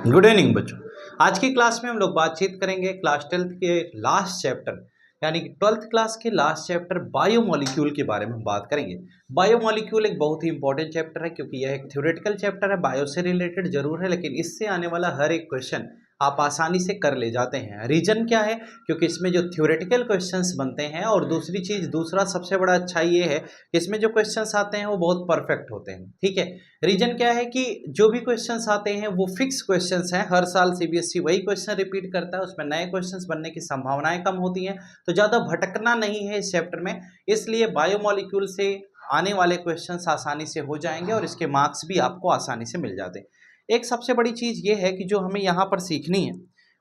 Good evening बच्चों। आज की क्लास में हम लोग बातचीत करेंगे क्लास 12th के लास्ट चैप्टर यानी कि 12th क्लास के लास्ट चैप्टर बायोमोलिक्यूल के बारे में हम बात करेंगे। बायोमोलिक्यूल एक बहुत ही इंपॉर्टेंट चैप्टर है क्योंकि यह एक थ्योरेटिकल चैप्टर है, बायो से रिलेटेड जरूर है, लेकिन इससे आने वाला हर एक क्वेश्चन आप आसानी से कर ले जाते हैं। रीजन क्या है? क्योंकि इसमें जो थ्योरेटिकल क्वेश्चंस बनते हैं और दूसरी चीज, दूसरा सबसे बड़ा अच्छा ये है कि इसमें जो क्वेश्चंस आते हैं वो बहुत परफेक्ट होते हैं। ठीक है, रीजन क्या है कि जो भी क्वेश्चंस आते हैं वो फिक्स क्वेश्चंस हैं। हर साल सीबीएसई वही क्वेश्चन रिपीट करता है, उसमें नए क्वेश्चंस बनने की संभावनाएं कम होती हैं, तो ज़्यादा भटकना नहीं है इस चैप्टर में। इसलिए बायोमोलिक्यूल से आने वाले क्वेश्चंस आसानी से हो जाएंगे और इसके मार्क्स भी आपको आसानी से मिल जाते हैं। एक सबसे बड़ी चीज़ ये है कि जो हमें यहाँ पर सीखनी है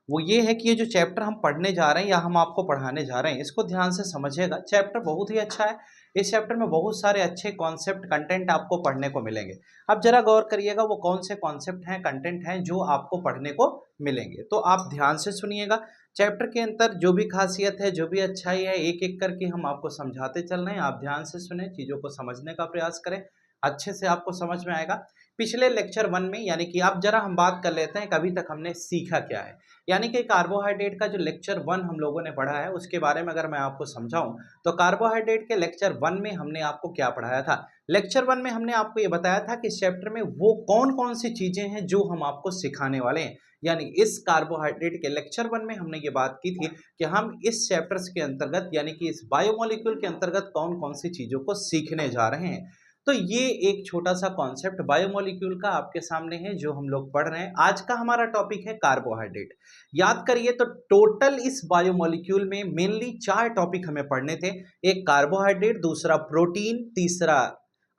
वो ये है कि ये जो चैप्टर हम पढ़ने जा रहे हैं या हम आपको पढ़ाने जा रहे हैं, इसको ध्यान से समझिएगा। चैप्टर बहुत ही अच्छा है। इस चैप्टर में बहुत सारे अच्छे कॉन्सेप्ट, कंटेंट आपको पढ़ने को मिलेंगे। अब जरा गौर करिएगा वो कौन से कॉन्सेप्ट हैं, कंटेंट हैं जो आपको पढ़ने को मिलेंगे, तो आप ध्यान से सुनिएगा। चैप्टर के अंदर जो भी खासियत है, जो भी अच्छाई है, एक एक करके हम आपको समझाते चल रहे हैं। आप ध्यान से सुने, चीज़ों को समझने का प्रयास करें, अच्छे से आपको समझ में आएगा। पिछले लेक्चर 1 में यानी कि अब जरा हम बात कर लेते हैं कि अभी तक हमने सीखा क्या है। यानी कि कार्बोहाइड्रेट का जो लेक्चर 1 हम लोगों ने पढ़ा है उसके बारे में अगर मैं आपको समझाऊं तो कार्बोहाइड्रेट के लेक्चर 1 में हमने आपको क्या पढ़ाया था। लेक्चर 1 में हमने आपको ये बताया था कि इस चैप्टर में वो कौन कौन सी चीजें हैं जो हम आपको सिखाने वाले हैं। यानी इस कार्बोहाइड्रेट के लेक्चर 1 में हमने ये बात की थी कि हम इस चैप्टर्स के अंतर्गत यानी कि इस बायोमोलिक्यूल के अंतर्गत कौन कौन सी चीजों को सीखने जा रहे हैं। तो ये एक छोटा सा कॉन्सेप्ट बायोमोलिक्यूल का आपके सामने है जो हम लोग पढ़ रहे हैं। आज का हमारा टॉपिक है कार्बोहाइड्रेट। याद करिए तो टोटल इस बायोमोलिक्यूल में मेनली 4 टॉपिक हमें पढ़ने थे। एक कार्बोहाइड्रेट, दूसरा प्रोटीन, तीसरा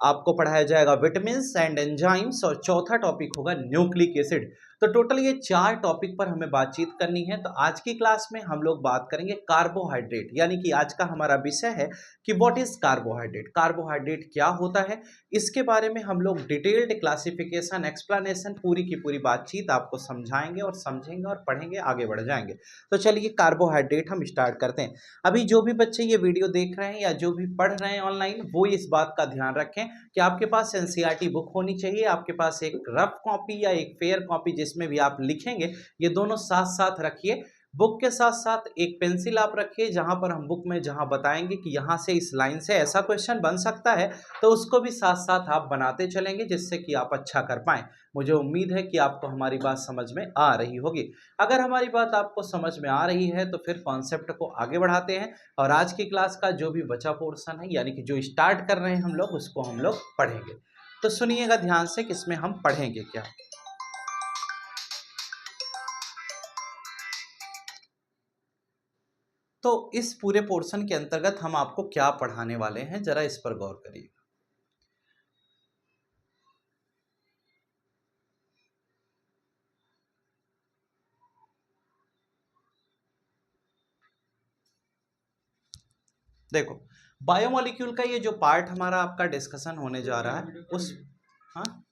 आपको पढ़ाया जाएगा विटामिन्स एंड एंजाइम्स और चौथा टॉपिक होगा न्यूक्लिक एसिड। तो टोटल ये 4 टॉपिक पर हमें बातचीत करनी है। तो आज की क्लास में हम लोग बात करेंगे कार्बोहाइड्रेट, यानी कि आज का हमारा विषय है कि व्हाट इज कार्बोहाइड्रेट, कार्बोहाइड्रेट क्या होता है, इसके बारे में हम लोग डिटेल्ड क्लासिफिकेशन, एक्सप्लेनेशन, पूरी की पूरी बातचीत आपको समझाएंगे और समझेंगे और पढ़ेंगे, आगे बढ़ जाएंगे। तो चलिए कार्बोहाइड्रेट हम स्टार्ट करते हैं। अभी जो भी बच्चे ये वीडियो देख रहे हैं या जो भी पढ़ रहे हैं ऑनलाइन, वो इस बात का ध्यान रखें कि आपके पास एनसीईआरटी बुक होनी चाहिए, आपके पास एक रफ कॉपी या एक फेयर कॉपी जिसमें भी आप लिखेंगे, ये दोनों साथ साथ रखिए। बुक के साथ साथ एक पेंसिल आप रखिए जहां पर हम बुक में जहां बताएंगे कि यहां से इस लाइन से ऐसा क्वेश्चन बन सकता है, तो उसको भी साथ साथ आप बनाते चलेंगे जिससे कि आप अच्छा कर पाएं। मुझे उम्मीद है कि आपको हमारी बात समझ में आ रही होगी। अगर हमारी बात आपको समझ में आ रही है तो फिर कॉन्सेप्ट को आगे बढ़ाते हैं और आज की क्लास का जो भी बचा पोर्शन है यानी कि जो स्टार्ट कर रहे हैं हम लोग, उसको हम लोग पढ़ेंगे। तो सुनिएगा ध्यान से कि इसमें हम पढ़ेंगे क्या। तो इस पूरे पोर्शन के अंतर्गत हम आपको क्या पढ़ाने वाले हैं, जरा इस पर गौर करिए। देखो, बायोमोलिक्यूल का ये जो पार्ट हमारा आपका डिस्कशन होने जा रहा है हाँ,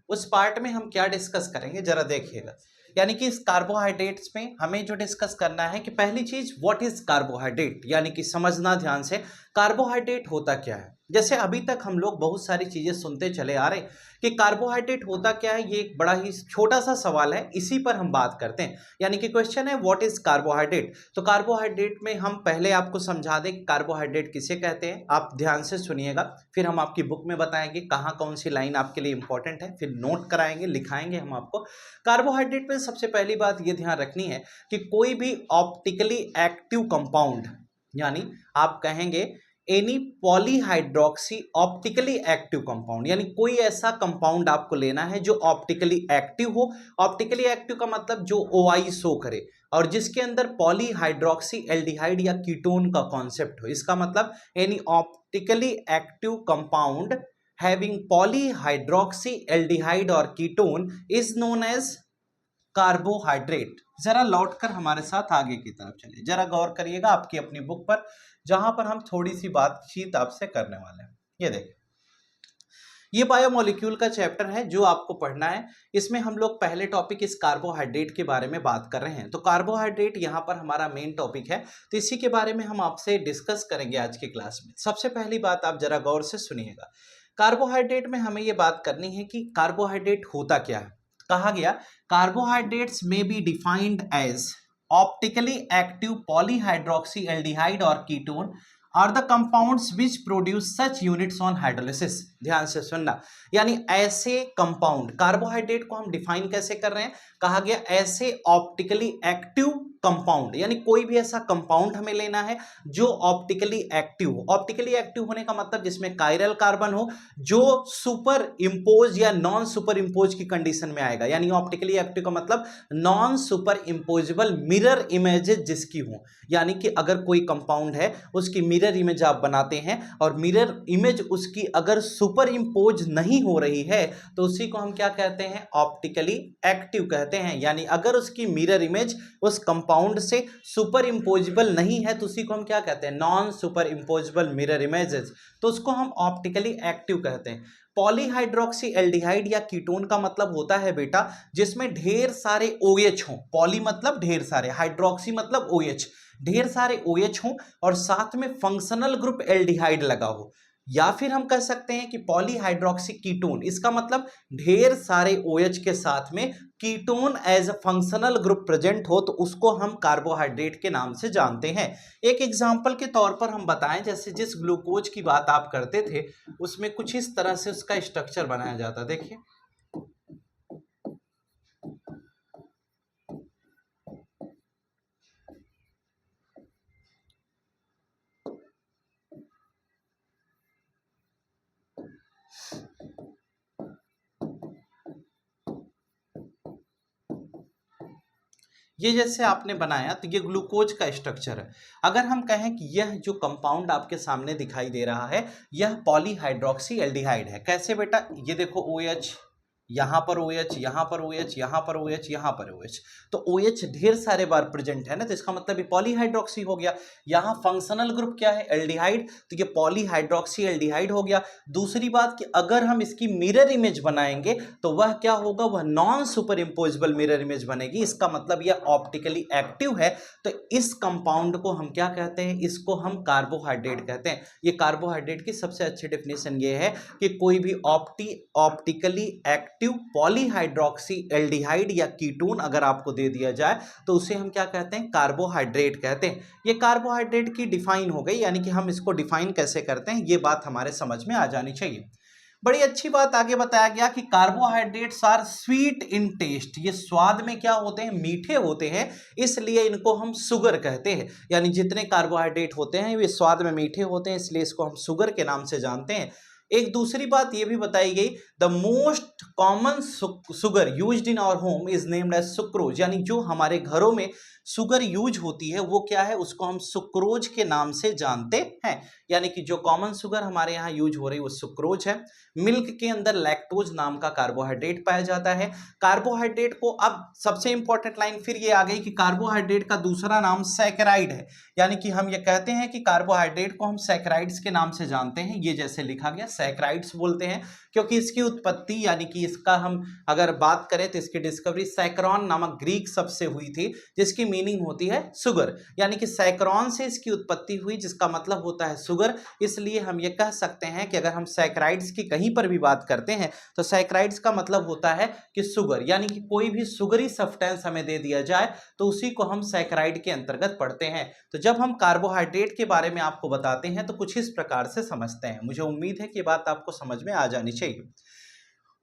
उस पार्ट में हम क्या डिस्कस करेंगे जरा देखिएगा। यानी कि इस कार्बोहाइड्रेट्स में हमें जो डिस्कस करना है कि पहली चीज व्हाट इज कार्बोहाइड्रेट, यानी कि समझना ध्यान से कार्बोहाइड्रेट होता क्या है। जैसे अभी तक हम लोग बहुत सारी चीजें सुनते चले आ रहे कि कार्बोहाइड्रेट होता क्या है, ये एक बड़ा ही छोटा सा सवाल है, इसी पर हम बात करते हैं। यानी कि क्वेश्चन है व्हाट इज कार्बोहाइड्रेट। तो कार्बोहाइड्रेट में हम पहले आपको समझा दें कि कार्बोहाइड्रेट किसे कहते हैं। आप ध्यान से सुनिएगा, फिर हम आपकी बुक में बताएंगे कहाँ कौन सी लाइन आपके लिए इंपॉर्टेंट है, फिर नोट कराएंगे, लिखाएंगे हम आपको। कार्बोहाइड्रेट में सबसे पहली बात ये ध्यान रखनी है कि कोई भी ऑप्टिकली एक्टिव कंपाउंड, यानी आप कहेंगे any polyhydroxy optically active compound, यानी कोई ऐसा कंपाउंड आपको लेना है जो ऑप्टिकली एक्टिव हो। ऑप्टिकली एक्टिव का मतलब जो OI शो करे और जिसके अंदर पॉलीहाइड्रोक्सी एल्डिहाइड या कीटोन का कॉन्सेप्ट हो। इसका मतलब any optically active compound having polyhydroxy aldehyde और ketone is known as carbohydrate. जरा लौटकर हमारे साथ आगे की तरफ चलिए, जरा गौर करिएगा आपकी अपनी बुक पर, जहां पर हम थोड़ी सी बातचीत आपसे करने वाले हैं। ये देखिए, ये बायोमोलिक्यूल का चैप्टर है जो आपको पढ़ना है। इसमें हम लोग पहले टॉपिक इस कार्बोहाइड्रेट के बारे में बात कर रहे हैं। तो कार्बोहाइड्रेट यहाँ पर हमारा मेन टॉपिक है, तो इसी के बारे में हम आपसे डिस्कस करेंगे आज की क्लास में। सबसे पहली बात आप जरा गौर से सुनिएगा, कार्बोहाइड्रेट में हमें ये बात करनी है कि कार्बोहाइड्रेट होता क्या है। कहा गया कार्बोहाइड्रेट्स में be defined as optically active polyhydroxy aldehyde और ketone are the compounds which produce such units on hydrolysis. ध्यान से सुनना, यानी ऐसे कंपाउंड, कार्बोहाइड्रेट को हम डिफाइन कैसे कर रहे हैं, कहा गया ऐसे ऑप्टिकली एक्टिव कंपाउंड, यानी कोई भी ऐसा कंपाउंड हमें लेना है जो ऑप्टिकली एक्टिव हो। ऑप्टिकली एक्टिव होने का मतलब जिसमें कायरल कार्बन हो, जो सुपर इंपोज या नॉन सुपर इंपोज की कंडीशन में आएगा, यानी ऑप्टिकली एक्टिव का मतलब नॉन सुपर इंपोजेबल मिरर इमेजेस जिसकी हो, यानी कि अगर कोई कंपाउंड है उसकी मिरर इमेज आप बनाते हैं और मिरर इमेज उसकी अगर सुपर इंपोज नहीं हो रही है तो उसी को हम क्या कहते हैं, ऑप्टिकली एक्टिव कहते हैं। यानी अगर उसकी मिरर इमेज उस कंपाउंड से सुपर इंपोजेबल नहीं है तो उसी को हम क्या कहते हैं, नॉन सुपर इंपोजेबल मिरर इमेजेस, तो उसको हम ऑप्टिकली एक्टिव कहते हैं। पॉलीहाइड्रोक्सी एल्डिहाइड या कीटोन का मतलब होता है बेटा जिसमें ढेर सारे OH हों, पॉली मतलब ढेर सारे, हाइड्रोक्सी मतलब OH, ढेर सारे OH हों और साथ में फंक्शनल ग्रुप एल्डिहाइड लगा हो, या फिर हम कह सकते हैं कि पॉलीहाइड्रोक्सी कीटोन, इसका मतलब ढेर सारे OH के साथ में ketone as a functional group present हो तो उसको हम कार्बोहाइड्रेट के नाम से जानते हैं। एक एग्जांपल के तौर पर हम बताएं, जैसे जिस ग्लूकोज की बात आप करते थे उसमें कुछ इस तरह से उसका स्ट्रक्चर बनाया जाता, देखिए ये जैसे आपने बनाया तो ये ग्लूकोज का स्ट्रक्चर है। अगर हम कहें कि यह जो कंपाउंड आपके सामने दिखाई दे रहा है यह पॉलीहाइड्रोक्सी एल्डिहाइड है, कैसे बेटा, ये देखो OH, यहाँ पर OH, यहाँ पर OH, यहाँ पर OH, यहाँ पर OH, तो OH ढेर सारे बार प्रेजेंट है ना, तो इसका मतलब ये पॉलीहाइड्रोक्सी हो गया। यहाँ फंक्शनल ग्रुप क्या है, एल्डिहाइड, तो ये पॉलीहाइड्रोक्सी एल्डिहाइड हो गया। दूसरी बात कि अगर हम इसकी मिरर इमेज बनाएंगे तो वह क्या होगा, वह नॉन सुपर इंपोजेबल मिरर इमेज बनेगी, इसका मतलब यह ऑप्टिकली एक्टिव है। तो इस कंपाउंड को हम क्या कहते हैं, इसको हम कार्बोहाइड्रेट कहते हैं। ये कार्बोहाइड्रेट की सबसे अच्छी डेफिनेशन ये है कि कोई भी ऑप्टिकली एक्टिव पॉलीहाइड्रोक्सी एल्डिहाइड या कीटोन अगर आपको दे दिया जाए तो उसे हम क्या कहते हैं, कार्बोहाइड्रेट कहते हैं। ये कार्बोहाइड्रेट की डिफाइन हो गई, यानी कि हम इसको डिफाइन कैसे करते हैं ये बात हमारे समझ में आ जानी चाहिए। बड़ी अच्छी बात आगे बताया गया कि carbohydrates are sweet in taste, ये स्वाद में क्या होते हैं, मीठे होते हैं, इसलिए इनको हम शुगर कहते हैं। यानी जितने कार्बोहाइड्रेट होते हैं वे स्वाद में मीठे होते हैं, इसलिए इसको हम शुगर के नाम से जानते हैं। एक दूसरी बात यह भी बताई गई, the most common sugar used in our home is named as sucrose, यानी जो हमारे घरों में शुगर यूज होती है वो क्या है, उसको हम सुक्रोज के नाम से जानते हैं। यानी कि जो कॉमन शुगर हमारे यहाँ यूज हो रही है वो सुक्रोज है। मिल्क के अंदर लैक्टोज नाम का कार्बोहाइड्रेट पाया जाता है। कार्बोहाइड्रेट को, अब सबसे इंपॉर्टेंट लाइन फिर ये आ गई कि कार्बोहाइड्रेट का दूसरा नाम सैकराइड है, यानी कि हम ये कहते हैं कि कार्बोहाइड्रेट को हम सैकराइड्स के नाम से जानते हैं। ये जैसे लिखा गया सैकराइड्स बोलते हैं क्योंकि इसकी उत्पत्ति, यानी कि इसका हम अगर बात करें तो इसकी डिस्कवरी सैकरॉन नामक ग्रीक शब्द से हुई थी जिसकी मीनिंग होती है शुगर, यानी कि सैकरॉन से इसकी उत्पत्ति हुई जिसका मतलब होता है शुगर। इसलिए हम ये कह सकते हैं कि अगर हम सैकराइड्स की कहीं पर भी बात करते हैं तो सैकराइड्स का मतलब होता है कि शुगर, यानी कि कोई भी शुगरी सब्सटेंस हमें दे दिया जाए तो उसी को हम सैकराइड के अंतर्गत पढ़ते हैं। तो जब हम कार्बोहाइड्रेट के बारे में आपको बताते हैं तो कुछ इस प्रकार से समझते हैं। मुझे उम्मीद है कि ये बात आपको समझ में आ जानी चाहिए।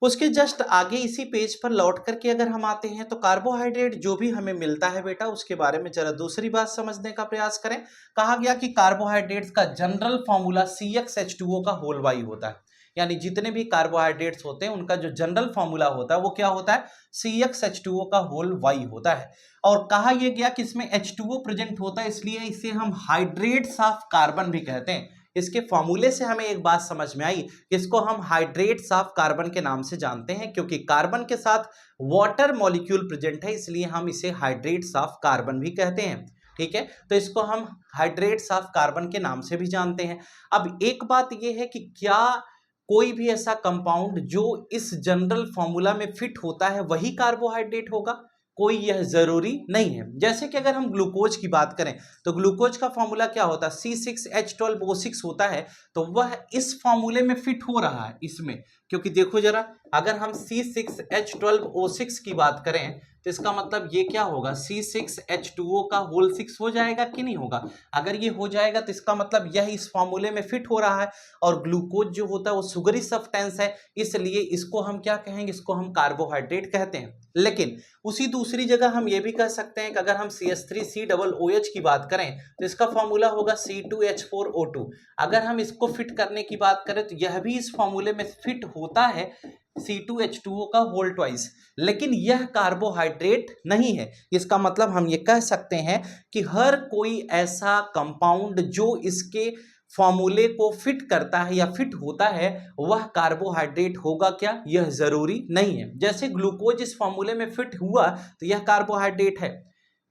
उसके जस्ट आगे इसी पेज पर लौट करके अगर हम आते हैं तो कार्बोहाइड्रेट जो भी हमें मिलता है बेटा उसके बारे में जरा दूसरी बात समझने का प्रयास करें। कहा गया कि कार्बोहाइड्रेट्स का जनरल फॉर्मूला CxH2O का होल वाई होता है, यानी जितने भी कार्बोहाइड्रेट्स होते हैं उनका जो जनरल फॉर्मूला होता है वो क्या होता है, CxH2O का होल वाई होता है। और कहा यह गया कि इसमें H2O प्रेजेंट होता है इसलिए इसे हम हाइड्रेट्स ऑफ कार्बन भी कहते हैं। इसके फॉर्मूले से हमें एक बात समझ में आई, इसको हम हाइड्रेट्स ऑफ कार्बन के नाम से जानते हैं क्योंकि कार्बन के साथ वाटर मॉलिक्यूल प्रेजेंट है, इसलिए हम इसे हाइड्रेट्स ऑफ कार्बन भी कहते हैं। ठीक है, तो इसको हम हाइड्रेट्स ऑफ कार्बन के नाम से भी जानते हैं। अब एक बात यह है कि क्या कोई भी ऐसा कंपाउंड जो इस जनरल फॉर्मूला में फिट होता है वही कार्बोहाइड्रेट होगा, कोई यह जरूरी नहीं है। जैसे कि अगर हम ग्लूकोज की बात करें तो ग्लूकोज का फॉर्मूला क्या होता है, C6H12O6 होता है, तो वह इस फॉर्मूले में फिट हो रहा है इसमें, क्योंकि देखो जरा अगर हम C6H12O6 की बात करें तो इसका मतलब ये क्या होगा, C6H2O का होल 6 हो जाएगा कि नहीं होगा। अगर ये हो जाएगा तो इसका मतलब यह इस फॉर्मूले में फिट हो रहा है, और ग्लूकोज जो होता है वो सुगरी सब्सटेंस है, इसलिए इसको हम क्या कहेंगे, इसको हम कार्बोहाइड्रेट कहते हैं। लेकिन उसी दूसरी जगह हम ये भी कह सकते हैं कि अगर हम CH3COOH की बात करें तो इसका फॉर्मूला होगा C2H4O2। अगर हम इसको फिट करने की बात करें तो यह भी इस फॉर्मूले में फिट होता है, C2H2O का होल ट्वाइस, लेकिन यह कार्बोहाइड्रेट नहीं है। इसका मतलब हम ये कह सकते हैं कि हर कोई ऐसा कंपाउंड जो इसके फॉर्मूले को फिट करता है या फिट होता है वह कार्बोहाइड्रेट होगा क्या, यह जरूरी नहीं है। जैसे ग्लूकोज इस फॉर्मूले में फिट हुआ तो यह कार्बोहाइड्रेट है।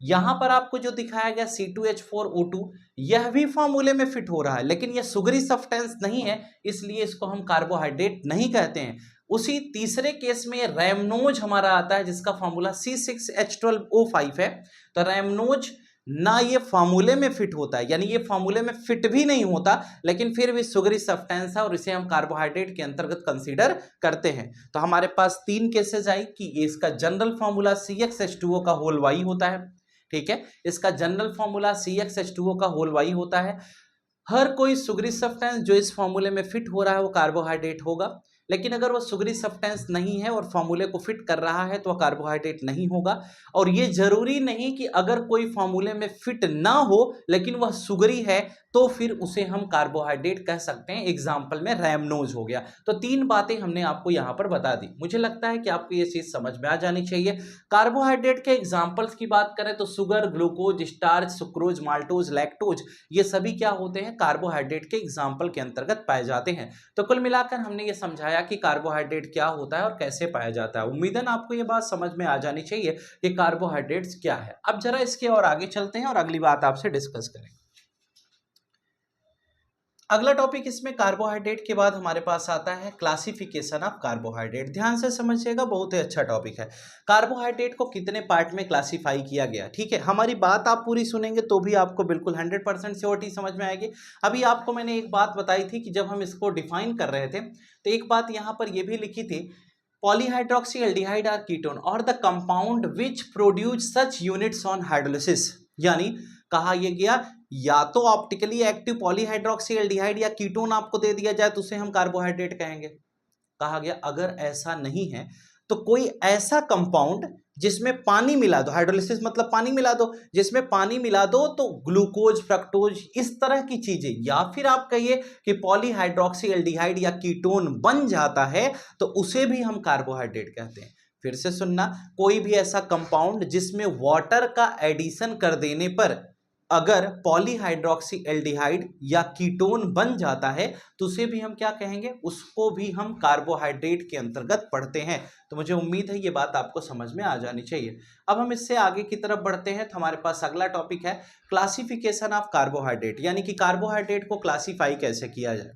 यहां पर आपको जो दिखाया गया C2H4O2 यह भी फॉर्मूले में फिट हो रहा है, लेकिन यह सुगरी सब्सटेंस नहीं है, इसलिए इसको हम कार्बोहाइड्रेट नहीं कहते हैं। उसी तीसरे केस में रैमनोज हमारा आता है जिसका फॉर्मूला C6H12O5 है। तो रैमनोज ना ये फॉर्मूले में फिट होता है, यानी ये फॉर्मूले में फिट भी नहीं होता, लेकिन फिर भी सुगरी सब्सटेंस है और इसे हम कार्बोहाइड्रेट के अंतर्गत कंसीडर करते हैं। तो हमारे पास तीन केसेस आई कि इसका जनरल फॉर्मूला CXH2O का होल वाई होता है, ठीक है, इसका जनरल फॉर्मूला CXH2O का होल वाई होता है। हर कोई सुगरी सब्सटेंस जो इस फॉर्मूले में फिट हो रहा है वो कार्बोहाइड्रेट होगा, लेकिन अगर वो सुगरी सब्सटेंस नहीं है और फॉर्मूले को फिट कर रहा है तो वह कार्बोहाइड्रेट नहीं होगा। और ये जरूरी नहीं कि अगर कोई फॉर्मूले में फिट ना हो लेकिन वह सुगरी है तो फिर उसे हम कार्बोहाइड्रेट कह सकते हैं। एग्जाम्पल में रैमनोज हो गया। तो तीन बातें हमने आपको यहां पर बता दी। मुझे लगता है कि आपको ये चीज समझ में आ जानी चाहिए। कार्बोहाइड्रेट के एग्जाम्पल्स की बात करें तो sugar, glucose, starch, sucrose, maltose, lactose, ये सभी क्या होते हैं, कार्बोहाइड्रेट के एग्जाम्पल के अंतर्गत पाए जाते हैं। तो कुल मिलाकर हमने ये समझाया कि कार्बोहाइड्रेट क्या होता है और कैसे पाया जाता है। उम्मीदन आपको ये बात समझ में आ जानी चाहिए कि कार्बोहाइड्रेट्स क्या है। अब जरा इसके और आगे चलते हैं और अगली बात आपसे डिस्कस करें। अगला टॉपिक इसमें कार्बोहाइड्रेट के बाद हमारे पास आता है क्लासिफिकेशन ऑफ कार्बोहाइड्रेट। ध्यान से समझिएगा, बहुत ही अच्छा टॉपिक है। कार्बोहाइड्रेट को कितने पार्ट में क्लासिफाई किया गया, ठीक है। हमारी बात आप पूरी सुनेंगे तो भी आपको बिल्कुल 100% श्योरिटी समझ में आएगी। अभी आपको मैंने एक बात बताई थी कि जब हम इसको डिफाइन कर रहे थे तो एक बात यहाँ पर यह भी लिखी थी, पॉलीहाइड्रोक्सी एल्डिहाइड आर कीटोन और the compound which produce such units on hydrolysis. यानी कहा यह गया या तो ऑप्टिकली एक्टिव पॉलीहाइड्रोक्सी एल्डिहाइड या कीटोन आपको दे दिया जाए तो उसे हम कार्बोहाइड्रेट कहेंगे। कहा गया अगर ऐसा नहीं है तो कोई ऐसा कंपाउंड जिसमें पानी मिला दो, हाइड्रोलिसिस मतलब पानी मिला दो, जिसमें पानी मिला दो तो ग्लूकोज, फ्रक्टोज, इस तरह की चीजें, या फिर आप कहिए कि पॉलीहाइड्रोक्सी एल्डिहाइड या कीटोन बन जाता है तो उसे भी हम कार्बोहाइड्रेट कहते हैं। फिर से सुनना, कोई भी ऐसा कंपाउंड जिसमें वाटर का एडिशन कर देने पर अगर पॉलीहाइड्रोक्सी एल्डिहाइड या कीटोन बन जाता है तो उसे भी हम क्या कहेंगे, उसको भी हम कार्बोहाइड्रेट के अंतर्गत पढ़ते हैं। तो मुझे उम्मीद है ये बात आपको समझ में आ जानी चाहिए। अब हम इससे आगे की तरफ बढ़ते हैं तो हमारे पास अगला टॉपिक है क्लासिफिकेशन ऑफ कार्बोहाइड्रेट, यानी कि कार्बोहाइड्रेट को क्लासीफाई कैसे किया जाए।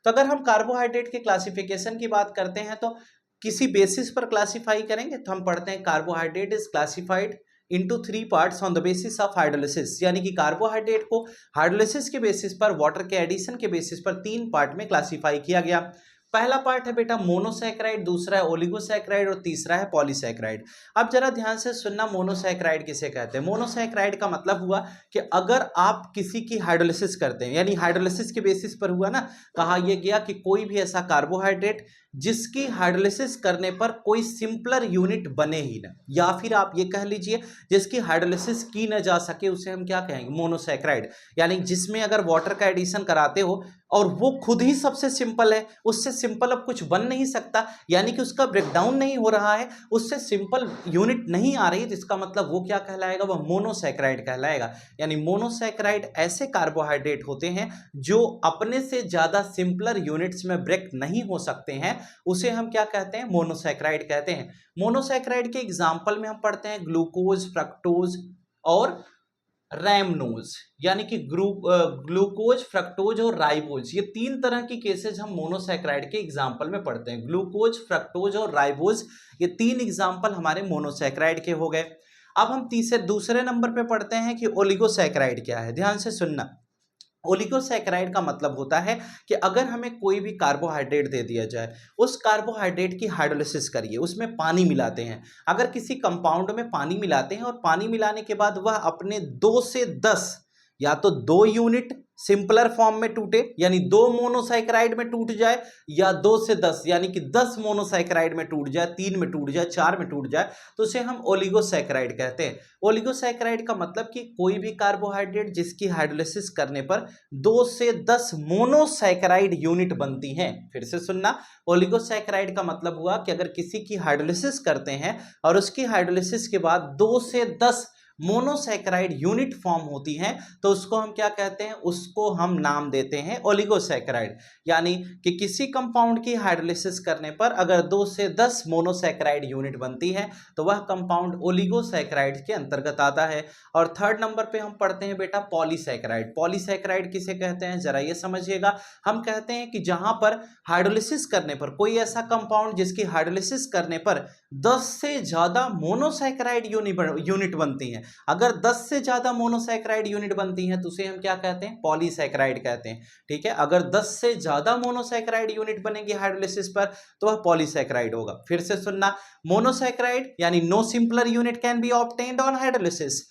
तो अगर हम कार्बोहाइड्रेट के क्लासिफिकेशन की बात करते हैं तो किसी बेसिस पर क्लासीफाई करेंगे तो हम पढ़ते हैं carbohydrate is classified into 3 parts on the basis of hydrolysis. यानी कि कार्बोहाइड्रेट को हाइड्रोलिसिस के बेसिस पर, वाटर के एडिशन के बेसिस पर 3 पार्ट में क्लासिफाई किया गया। पहला पार्ट है बेटा मोनोसैकेराइड, दूसरा है ओलिगोसैकेराइड और तीसरा है पॉलीसैकेराइड। अब जरा ध्यान से सुनना, मोनोसैकेराइड किसे कहते हैं। मोनोसैकेराइड का मतलब हुआ कि अगर आप किसी की हाइड्रोलिसिस करते हैं, यानी हाइड्रोलिसिस के बेसिस पर हुआ ना, कहा यह गया कि कोई भी ऐसा कार्बोहाइड्रेट जिसकी हाइड्रोलिसिस करने पर कोई सिंपलर यूनिट बने ही ना, या फिर आप ये कह लीजिए जिसकी हाइड्रोलिसिस की न जा सके, उसे हम क्या कहेंगे, मोनोसैकेराइड। यानी जिसमें अगर वाटर का एडिशन कराते हो और वो खुद ही सबसे सिंपल है, उससे सिंपल अब कुछ बन नहीं सकता, यानी कि उसका ब्रेकडाउन नहीं हो रहा है, उससे सिंपल यूनिट नहीं आ रही, तो इसका मतलब वो क्या कहलाएगा, वह मोनोसैकेराइड कहलाएगा। यानी मोनोसैकेराइड ऐसे कार्बोहाइड्रेट होते हैं जो अपने से ज्यादा सिंपलर यूनिट्स में ब्रेक नहीं हो सकते हैं, उसे हम क्या कहते हैं, मोनोसैकेराइड कहते हैं। मोनोसैकेराइड के एग्जाम्पल में हम पढ़ते हैं ग्लूकोज, फ्रक्टोज और रैमनोज। यानी कि ग्लूकोज, फ्रक्टोज और राइबोज, ये 3 तरह की केसेस हम मोनोसैकेराइड के एग्जाम्पल में पढ़ते हैं। ग्लूकोज, फ्रक्टोज और राइबोज, ये 3 एग्जाम्पल हमारे मोनोसैकेराइड के हो गए। अब हम दूसरे नंबर पे पढ़ते हैं कि ओलिगोसैकेराइड क्या है। ध्यान से सुनना, ओलिगोसैकेराइड का मतलब होता है कि अगर हमें कोई भी कार्बोहाइड्रेट दे दिया जाए, उस कार्बोहाइड्रेट की हाइड्रोलिसिस करिए, उसमें पानी मिलाते हैं। अगर किसी कंपाउंड में पानी मिलाते हैं और पानी मिलाने के बाद वह अपने 2 से 10 या तो 2 यूनिट सिंपलर फॉर्म में टूटे यानी 2 मोनोसाइक्राइड में टूट जाए, या 2 से 10 यानी कि 10 मोनोसाइक्राइड में टूट जाए, 3 में टूट जाए, 4 में टूट जाए, तो उसे हम ओलिगोसैकेराइड कहते हैं। ओलिगोसैकेराइड का मतलब कि कोई भी कार्बोहाइड्रेट जिसकी हाइड्रोलिसिस करने पर 2 से 10 मोनोसैकेराइड यूनिट बनती हैं। फिर से सुनना, ओलिगोसैकेराइड का मतलब हुआ कि अगर किसी की हाइड्रोलिसिस करते हैं और उसकी हाइड्रोलिसिस के बाद 2 से 10 मोनोसैकेराइड यूनिट फॉर्म होती हैं, तो उसको हम क्या कहते हैं, उसको हम नाम देते हैं ओलिगोसैकेराइड। यानी कि किसी कंपाउंड की हाइड्रोलिसिस करने पर अगर 2 से 10 मोनोसैकेराइड यूनिट बनती है तो वह कंपाउंड ओलिगोसैकेराइड के अंतर्गत आता है। और थर्ड नंबर पे हम पढ़ते हैं बेटा पॉलीसैकेराइड। पॉलीसैकेराइड किसे कहते हैं जरा ये समझिएगा। हम कहते हैं कि जहां पर हाइड्रोलिसिस करने पर कोई ऐसा कंपाउंड जिसकी हाइड्रोलिसिस करने पर 10 से ज्यादा मोनोसैकेराइड यूनिट बनती हैं, अगर 10 से ज्यादा मोनोसैकेराइड यूनिट बनती हैं तो उसे हम क्या कहते हैं, पॉलीसैकेराइड कहते हैं। ठीक है, अगर 10 से ज्यादा मोनोसैकेराइड यूनिट बनेगी हाइड्रोलिसिस पर तो वह पॉलीसैकेराइड होगा। फिर से सुनना, मोनोसैकेराइड यानी no simpler unit can be obtained on hydrolysis.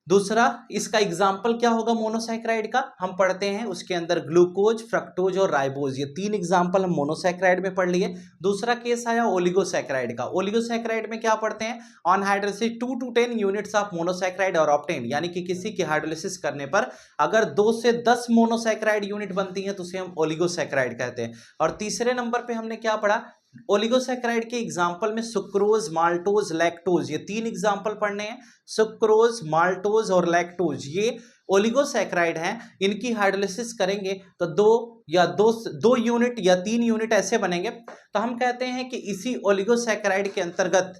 दूसरा, इसका एग्जाम्पल क्या होगा मोनोसैकेराइड का, हम पढ़ते हैं उसके अंदर ग्लूकोज, फ्रक्टोज और राइबोज, ये 3 एग्जाम्पल हम मोनोसैकेराइड में पढ़ लिए। दूसरा केस आया ओलिगोसैकेराइड का। ओलिगोसैकेराइड में क्या पढ़ते हैं, on hydrolysis 2 to 10 units of monosaccharide और ऑब्टेन, यानी कि किसी की हाइड्रोलिसिस करने पर अगर 2 से 10 मोनोसैकेराइड यूनिट बनती है तो उसे हम ओलिगोसैकेराइड कहते हैं। और तीसरे नंबर पे हमने क्या पढ़ा, ओलिगोसैकेराइड के एग्जाम्पल में सुक्रोज, माल्टोज, लैक्टोज, ये 3 एग्जाम्पल पढ़ने हैं। सुक्रोज, माल्टोज और लैक्टोज ये ओलिगोसैकेराइड हैं। इनकी हाइड्रोलिसिस करेंगे तो दो यूनिट या 3 यूनिट ऐसे बनेंगे, तो हम कहते हैं कि इसी ओलिगोसैकेराइड के अंतर्गत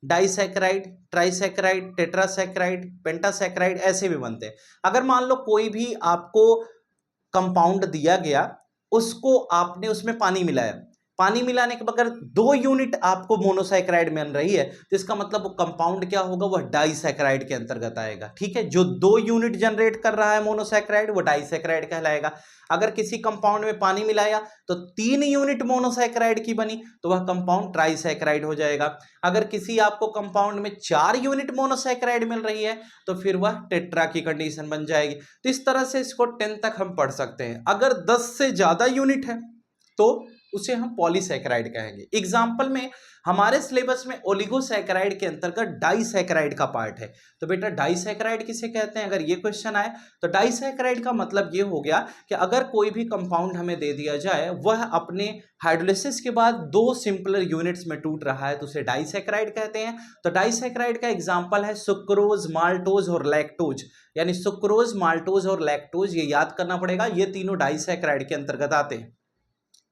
डाइसैकेराइड, ट्राइसैकेराइड, टेट्रासैकेराइड, पेंटासैकेराइड ऐसे भी बनते हैं। अगर मान लो कोई भी आपको कंपाउंड दिया गया, उसको आपने उसमें पानी मिलाया, पानी मिलाने के बगैर 2 यूनिट आपको मोनोसैकेराइड मिल रही है, तो इसका मतलब वो कंपाउंड क्या होगा, वह डाइसैकेराइड के अंतर्गत आएगा। ठीक है, जो 2 यूनिट जनरेट कर रहा है मोनोसैकेराइड वो डाइसैकेराइड कहलाएगा। अगर किसी कंपाउंड में पानी मिलाया तो 3 यूनिट मोनोसैकेराइड की बनी तो वह कंपाउंड ट्राइसैकेराइड हो जाएगा। अगर किसी आपको कंपाउंड में 4 यूनिट मोनोसैकेराइड मिल रही है तो फिर वह टेट्रा की कंडीशन बन जाएगी। तो इस तरह से इसको 10 तक हम पढ़ सकते हैं। अगर 10 से ज्यादा यूनिट है तो उसे हम पॉलीसैकेराइड कहेंगे। एग्जाम्पल में हमारे सिलेबस में ओलिगोसैकेराइड के अंतर्गत डाइसैकेराइड का पार्ट है। तो बेटा डाइसैकेराइड किसे कहते हैं, अगर ये क्वेश्चन आए तो डाइसैकेराइड का मतलब ये हो गया कि अगर कोई भी कंपाउंड हमें दे दिया जाए, वह अपने हाइड्रोलिसिस के बाद 2 सिंपलर यूनिट्स में टूट रहा है तो उसे डाइसैकेराइड कहते हैं। तो डाइसैकेराइड का एग्जाम्पल है सुक्रोज, माल्टोज और लैक्टोज, यानी सुक्रोज, माल्टोज और लैक्टोज, ये याद करना पड़ेगा, ये तीनों डाइसैकेराइड के अंतर्गत आते हैं।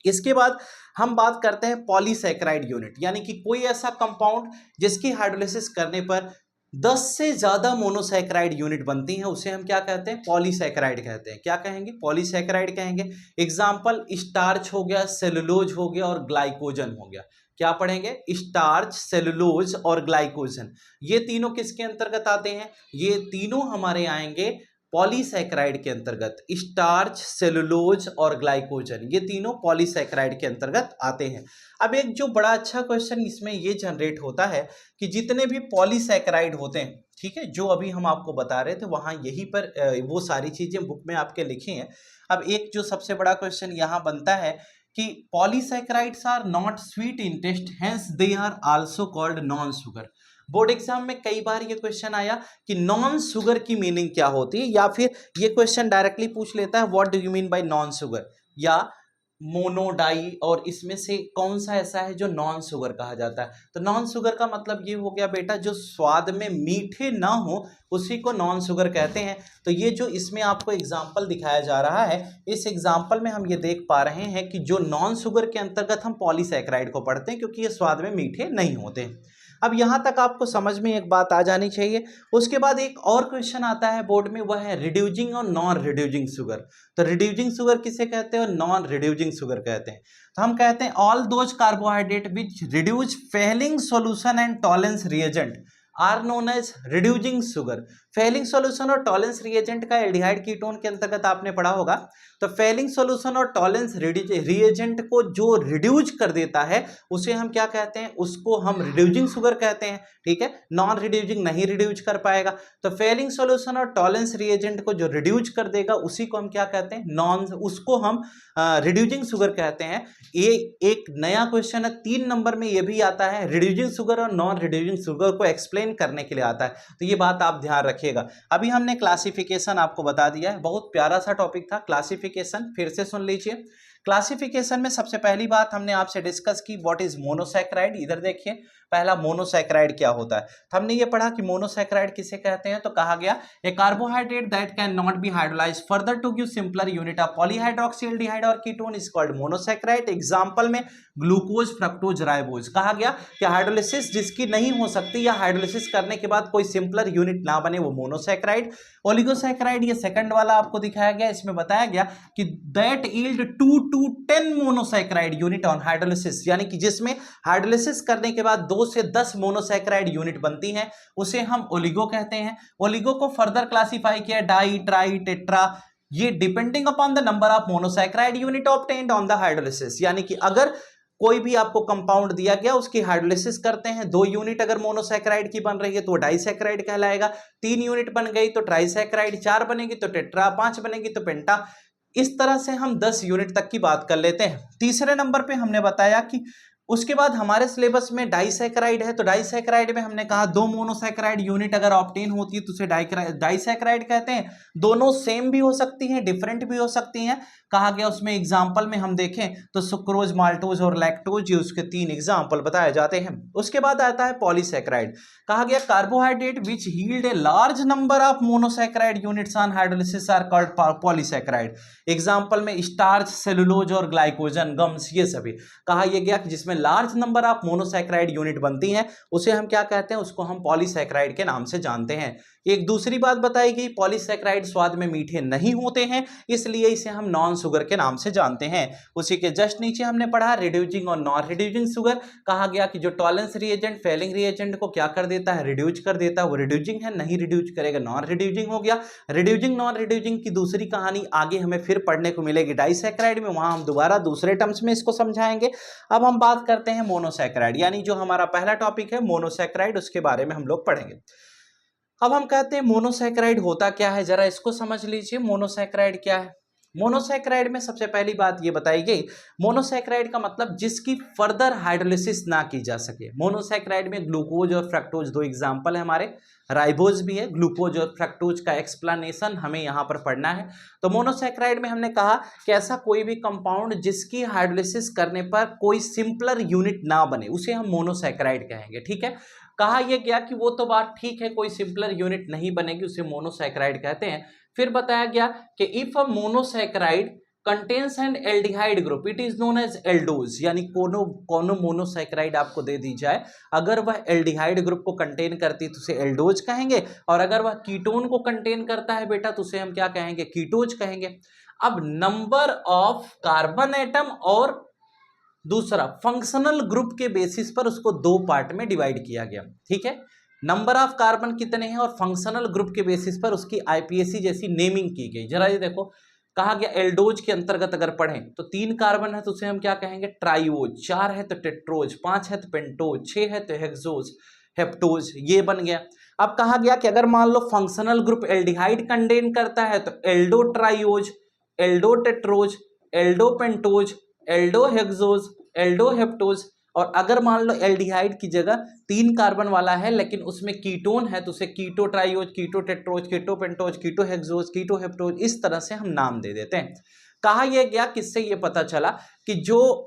इसके बाद हम बात करते हैं पॉलीसैकेराइड यूनिट, यानी कि कोई ऐसा कंपाउंड जिसकी हाइड्रोलिसिस करने पर 10 से ज्यादा मोनोसैकेराइड यूनिट बनती हैं, उसे हम क्या कहते हैं, पॉलीसैकेराइड कहते हैं। क्या कहेंगे, पॉलीसैकेराइड कहेंगे। एग्जाम्पल स्टार्च हो गया, सेलुलोज हो गया और ग्लाइकोजन हो गया। क्या पढ़ेंगे, स्टार्च, सेलुलोज और ग्लाइकोजन, ये तीनों किसके अंतर्गत आते हैं, ये तीनों हमारे आएंगे पॉलीसैकेराइड के अंतर्गत। स्टार्च, सेलुलोज और ग्लाइकोजन ये तीनों पॉलीसैकेराइड के अंतर्गत आते हैं। अब एक जो बड़ा अच्छा क्वेश्चन इसमें ये जनरेट होता है कि जितने भी पॉलीसैकेराइड होते हैं, ठीक है, जो अभी हम आपको बता रहे थे वहां यहीं पर वो सारी चीजें बुक में आपके लिखी हैं। अब एक जो सबसे बड़ा क्वेश्चन यहाँ बनता है कि polysaccharides are not sweet in taste, hence they are also called non sugar. Board exam में कई बार ये क्वेश्चन आया कि नॉन शुगर की मीनिंग क्या होती है, या फिर ये क्वेश्चन डायरेक्टली पूछ लेता है what do you mean by non sugar या मोनो, डाई, और इसमें से कौन सा ऐसा है जो नॉन शुगर कहा जाता है। तो नॉन शुगर का मतलब ये हो गया बेटा जो स्वाद में मीठे ना हो उसी को नॉन शुगर कहते हैं। तो ये जो इसमें आपको एग्जाम्पल दिखाया जा रहा है, इस एग्जाम्पल में हम ये देख पा रहे हैं कि जो नॉन शुगर के अंतर्गत हम पॉलीसैकेराइड को पढ़ते हैं क्योंकि ये स्वाद में मीठे नहीं होते। अब यहाँ तक आपको समझ में एक बात आ जानी चाहिए। उसके बाद एक और क्वेश्चन आता है बोर्ड में, वह है रिड्यूसिंग और नॉन रिड्यूसिंग शुगर। तो रिड्यूसिंग शुगर किसे कहते हैं और नॉन रिड्यूसिंग शुगर कहते हैं। तो हम कहते हैं all those carbohydrate which reduce Fehling solution and Tollens reagent are known as reducing sugar. Fehling solution और टॉलेंस रिएजेंट का एल्डिहाइड कीटोन के अंतर्गत आपने पढ़ा होगा। तो फेलिंग सॉल्यूशन और टॉलेंस रिएजेंट को जो रिड्यूस कर देता है उसे हम क्या कहते हैं, उसको हम रिड्यूसिंग शुगर कहते हैं, ठीक है। नॉन रिड्यूसिंग नहीं रिड्यूस कर पाएगा, तो फेलिंग सॉल्यूशन और टॉलेंस रिएजेंट को जो रिड्यूस कर देगा उसी को हम क्या कहते हैं, उसको हम रिड्यूसिंग शुगर कहते हैं। ये एक नया क्वेश्चन है 3 नंबर में, ये भी आता है, रिड्यूसिंग शुगर और नॉन रिड्यूसिंग शुगर को एक्सप्लेन करने के लिए आता है, तो ये बात आप ध्यान रखिएगा। अभी हमने क्लासिफिकेशन आपको बता दिया है, बहुत प्यारा सा टॉपिक था क्लासिफिकेशन, फिर से सुन लीजिए। क्लासिफिकेशन में सबसे पहली बात हमने आपसे डिस्कस की, व्हाट इज मोनोसैकेराइड। इधर देखिए, पहला मोनोसैकेराइड क्या होता है, तो हमने ये पढ़ा कि मोनोसैकेराइड किसे कहते हैं, तो कहा गया a carbohydrate that can not be hydrolysed further to give simpler unit of polyhydroxy aldehyde और ketone is called monosaccharide. Example में ग्लूकोज, फ्रक्टोज, राइबोज। कहा गया कि हाइड्रोलिसिस जिसकी नहीं हो सकती या हाइड्रोलिसिस करने के बाद कोई सिंपलर यूनिट ना बने वो मोनोसैकेराइड। ओलिगोसैकेराइड ये सेकंड वाला आपको दिखाया गया, इसमें बताया गया कि that yield 2 to 10 monosaccharide unit on hydrolysis, यानी कि जिसमें हाइड्रोलिसिस करने के बाद 2 से 10 मोनोसैकेराइड यूनिट बनती हैं, उसे हम ओलिगो कहते हैं। ओलिगो को फर्दर क्लासिफाई किया डाई, ट्राई, टेट्रा, ये depending upon the number of monosaccharide unit obtained on the hydrolysis, यानी कि अगर कोई भी आपको कंपाउंड दिया गया उसकी हाइड्रोलिसिस करते हैं, 2 यूनिट अगर मोनोसैकेराइड की बन रही है तो वो डाइसैकेराइड कहलाएगा, 3 यूनिट बन गई तो ट्राइसैकेराइड, 4 बनेगी तो टेट्रा, 5 बनेगी तो पेंटा। इस तरह से हम 10 यूनिट तक की बात कर लेते हैं। तीसरे नंबर पे हमने बताया कि उसके बाद हमारे सिलेबस में डाइसैकेराइड है, तो डाइसैकेराइड में हमने कहा 2 मोनोसैकेराइड यूनिट अगर ऑब्टेन होती है तो उसे डाइसैकेराइड कहते हैं। दोनों सेम भी हो सकती हैं, डिफरेंट भी हो सकती हैं। कहा गया उसमें एग्जाम्पल में हम देखें तो सुक्रोज, माल्टोज और लैक्टोज, ये उसके 3 एग्जाम्पल बताए जाते हैं। उसके बाद आता है पॉलीसैकेराइड। कहा गया carbohydrate which yield a large number of monosaccharide units on hydrolysis are called polysaccharide. Example में स्टार्च, सेलुलोज और ग्लाइकोजन, गम्स, ये सभी। कहा यह गया कि जिसमें large number of monosaccharide unit बनती हैं उसे हम क्या कहते हैं, उसको हम पॉलीसैकेराइड के नाम से जानते हैं। एक दूसरी बात बताई गई, पॉलीसैकेराइड स्वाद में मीठे नहीं होते हैं, इसलिए इसे हम नॉन शुगर के नाम से जानते हैं। उसी के जस्ट नीचे हमने पढ़ा रिड्यूसिंग और नॉन रिड्यूसिंग शुगर। कहा गया कि जो टॉलेंस रिएजेंट फेलिंग रिएजेंट को क्या कर देता है, रिड्यूस कर देता है, वो रिड्यूसिंग है, नहीं रिड्यूस करेगा नॉन रिड्यूसिंग हो गया। रिड्यूसिंग नॉन रिड्यूसिंग की दूसरी कहानी आगे हमें फिर पढ़ने को मिलेगी डाइसैकेराइड में, वहां हम दोबारा दूसरे टर्म्स में इसको समझाएंगे। अब हम बात करते हैं मोनोसैकेराइड, यानी जो हमारा पहला टॉपिक है मोनोसैकेराइड, उसके बारे में हम लोग पढ़ेंगे। अब हम कहते हैं मोनोसैकेराइड होता क्या है, जरा इसको समझ लीजिए। मोनोसैकेराइड क्या है? मोनोसैकेराइड में सबसे पहली बात ये बताई गई, मोनोसैकेराइड का मतलब जिसकी फर्दर हाइड्रोलिसिस ना की जा सके। मोनोसैकेराइड में ग्लूकोज और फ्रक्टोज 2 एग्जाम्पल है हमारे, राइबोज भी है। ग्लूकोज और फ्रक्टोज का एक्सप्लेनेशन हमें यहाँ पर पढ़ना है। तो मोनोसैकेराइड में हमने कहा कि ऐसा कोई भी कंपाउंड जिसकी हाइड्रोलिसिस करने पर कोई सिंपलर यूनिट ना बने उसे हम मोनोसैकेराइड कहेंगे, ठीक है। कहा यह गया कि वो तो बात ठीक है, कोई सिंपलर यूनिट नहीं बनेगी उसे मोनोसैकेराइड कहते हैं। फिर बताया गया कि if a monosaccharide contains an aldehyde group it is known as aldose, यानी कोनो मोनोसैकेराइड आपको दे दी जाए, अगर वह एल्डिहाइड ग्रुप को कंटेन करती है तो उसे एल्डोज कहेंगे, और अगर वह कीटोन को कंटेन करता है बेटा तो उसे हम क्या कहेंगे, कीटोज कहेंगे। अब नंबर ऑफ कार्बन एटम और दूसरा फंक्शनल ग्रुप के बेसिस पर उसको 2 पार्ट में डिवाइड किया गया, ठीक है। नंबर ऑफ कार्बन कितने हैं और फंक्शनल ग्रुप के बेसिस पर उसकी आईपीएसी जैसी नेमिंग की गई। जरा ये देखो, कहा गया एल्डोज के अंतर्गत अगर पढ़ें तो 3 कार्बन है तो उसे हम क्या कहेंगे, ट्राइओज, 4 है तो टेट्रोज, 5 है तो पेंटोज, 6 है तो हेक्सोज, हेप्टोज, ये बन गया। अब कहा गया कि अगर मान लो फंक्शनल ग्रुप एल्डिहाइड कंटेन करता है तो aldo triose, aldo tetrose, aldo pentose, aldo hexose, aldo heptose, और अगर मान लो एल्डिहाइड की जगह 3 कार्बन वाला है लेकिन उसमें कीटोन है तो उसे कीटो ट्राइओज, कीटो टेट्रोज, कीटो पेंटोज, कीटो हेक्सोज, कीटो हेप्टोज, इस तरह से हम नाम दे देते हैं। कहा यह गया, किससे ये पता चला कि जो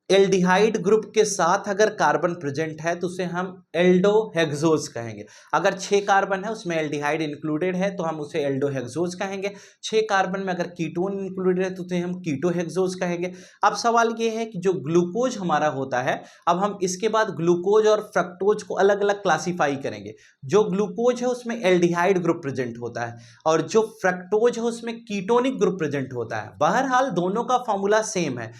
एल्डिहाइड ग्रुप के साथ अगर कार्बन प्रेजेंट है तो उसे हम एल्डोहेक्सोज कहेंगे। अगर 6 कार्बन है उसमें एल्डिहाइड इंक्लूडेड है तो हम उसे एल्डोहेक्सोज कहेंगे। 6 कार्बन में अगर कीटोन इंक्लूडेड है तो उसे हम कीटोहेक्सोज कहेंगे। अब सवाल ये है कि जो ग्लूकोज हमारा होता है, अब हम इसके बाद ग्लूकोज और फ्रक्टोज को अलग अलग क्लासीफाई करेंगे। जो ग्लूकोज है उसमें एल्डिहाइड ग्रुप प्रेजेंट होता है और जो फ्रक्टोज है उसमें कीटोनिक ग्रुप प्रेजेंट होता है। बहरहाल दोनों का फॉर्मूला सेम है,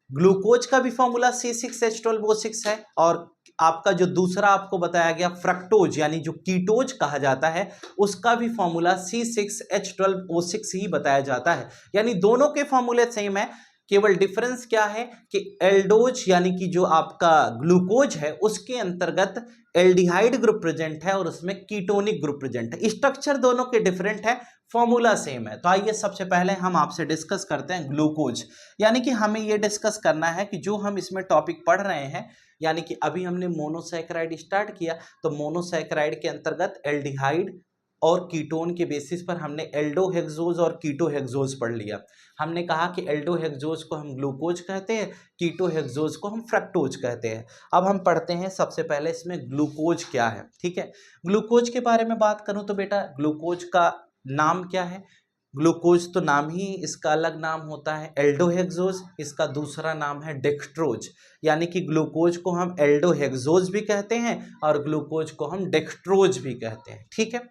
ग्लूकोज का भी फॉर्मूला C6H12O6 है और आपका जो दूसरा आपको बताया गया फ्रक्टोज यानी जो कीटोज कहा जाता है, उसका भी फॉर्मूला C6H12O6 ही बताया जाता है। यानी दोनों के फॉर्मूले सेम है, केवल डिफरेंस क्या है कि एल्डोज यानी कि जो आपका ग्लूकोज है उसके अंतर्गत एल्डिहाइड ग्रुप प्रेजेंट है और उसमें कीटोनिक ग्रुप प्रेजेंट है। स्ट्रक्चर दोनों के डिफरेंट है, फॉर्मूला सेम है। तो आइए सबसे पहले हम आपसे डिस्कस करते हैं ग्लूकोज। यानी कि हमें यह डिस्कस करना है कि जो हम इसमें टॉपिक पढ़ रहे हैं, यानी कि अभी हमने मोनोसैकेराइड स्टार्ट किया, तो मोनोसैकेराइड के अंतर्गत एल्डिहाइड और कीटोन के बेसिस पर हमने एल्डोहेक्सोज और कीटोहेक्सोज पढ़ लिया। हमने कहा कि एल्डोहेक्सोज को हम ग्लूकोज कहते हैं, कीटोहेक्सोज को हम फ्रक्टोज कहते हैं। अब हम पढ़ते हैं सबसे पहले इसमें ग्लूकोज क्या है। ठीक है, ग्लूकोज के बारे में बात करूं तो बेटा ग्लूकोज का नाम क्या है? ग्लूकोज तो नाम ही इसका अलग नाम होता है एल्डोहेक्सोज, इसका दूसरा नाम है डेक्स्ट्रोज। यानी कि ग्लूकोज को हम एल्डोहेक्सोज भी कहते हैं और ग्लूकोज को हम डेक्स्ट्रोज भी कहते हैं। ठीक है,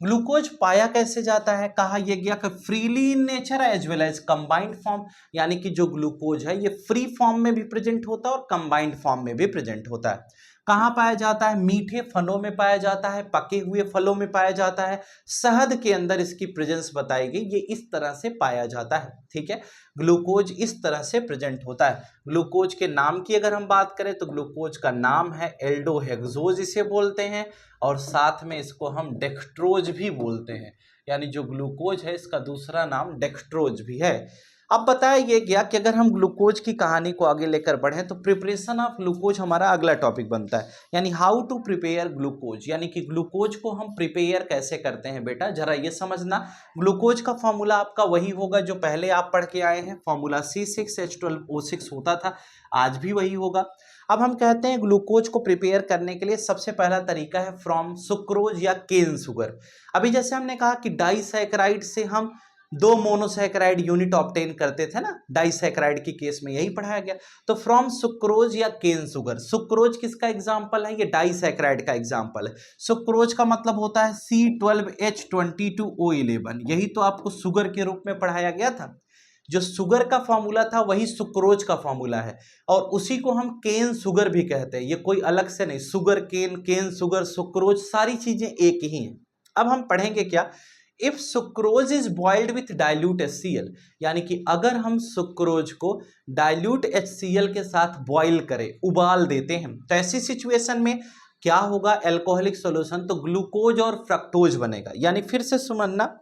ग्लूकोज पाया कैसे जाता है? कहा यह गया कि freely in nature as well as combined form. यानी कि जो ग्लूकोज है ये फ्री फॉर्म में भी प्रेजेंट होता है और कंबाइंड फॉर्म में भी प्रेजेंट होता है। कहाँ पाया जाता है? मीठे फलों में पाया जाता है, पके हुए फलों में पाया जाता है, शहद के अंदर इसकी प्रेजेंस बताई गई, ये इस तरह से पाया जाता है। ठीक है, ग्लूकोज इस तरह से प्रेजेंट होता है। ग्लूकोज के नाम की अगर हम बात करें तो ग्लूकोज का नाम है एल्डोहेक्सोज इसे बोलते हैं, और साथ में इसको हम डेक्स्ट्रोज भी बोलते हैं। यानी जो ग्लूकोज है इसका दूसरा नाम डेक्स्ट्रोज भी है। अब बताया ये गया कि अगर हम ग्लूकोज की कहानी को आगे लेकर बढ़ें तो प्रिपरेशन ऑफ ग्लूकोज हमारा अगला टॉपिक बनता है। यानी हाउ टू प्रिपेयर ग्लूकोज, यानी कि ग्लूकोज को हम प्रिपेयर कैसे करते हैं। बेटा जरा ये समझना, ग्लूकोज का फॉर्मूला आपका वही होगा जो पहले आप पढ़ के आए हैं, फॉर्मूला C6H12O6 होता था, आज भी वही होगा। अब हम कहते हैं ग्लूकोज को प्रिपेयर करने के लिए सबसे पहला तरीका है फ्रॉम सुक्रोज या केन शुगर। अभी जैसे हमने कहा कि डाइसैकेराइड से हम 2 मोनोसैकेराइड यूनिट ऑब्टेन करते थे ना, डाइसैकेराइड की केस में यही पढ़ाया गया। तो फ्रॉम सुक्रोज या केन शुगर, सुक्रोज किसका एग्जांपल है? ये डाइसैकेराइड का एग्जांपल है। सुक्रोज का मतलब होता है C12H22O11, यही तो आपको शुगर के रूप में पढ़ाया गया था। जो शुगर का फॉर्मूला था वही सुक्रोज का फॉर्मूला है, और उसी को हम केन शुगर भी कहते हैं। ये कोई अलग से नहीं, sugar cane, cane sugar, sucrose सारी चीजें एक ही हैं। अब हम पढ़ेंगे क्या? If sucrose is boiled with dilute HCl, यानी कि अगर हम सुक्रोज को डाइल्यूट HCl के साथ बॉइल करें, उबाल देते हैं, तो ऐसी सिचुएशन में क्या होगा? अल्कोहलिक सॉल्यूशन, तो ग्लूकोज और फ्रक्टोज बनेगा। यानी फिर से सुनना,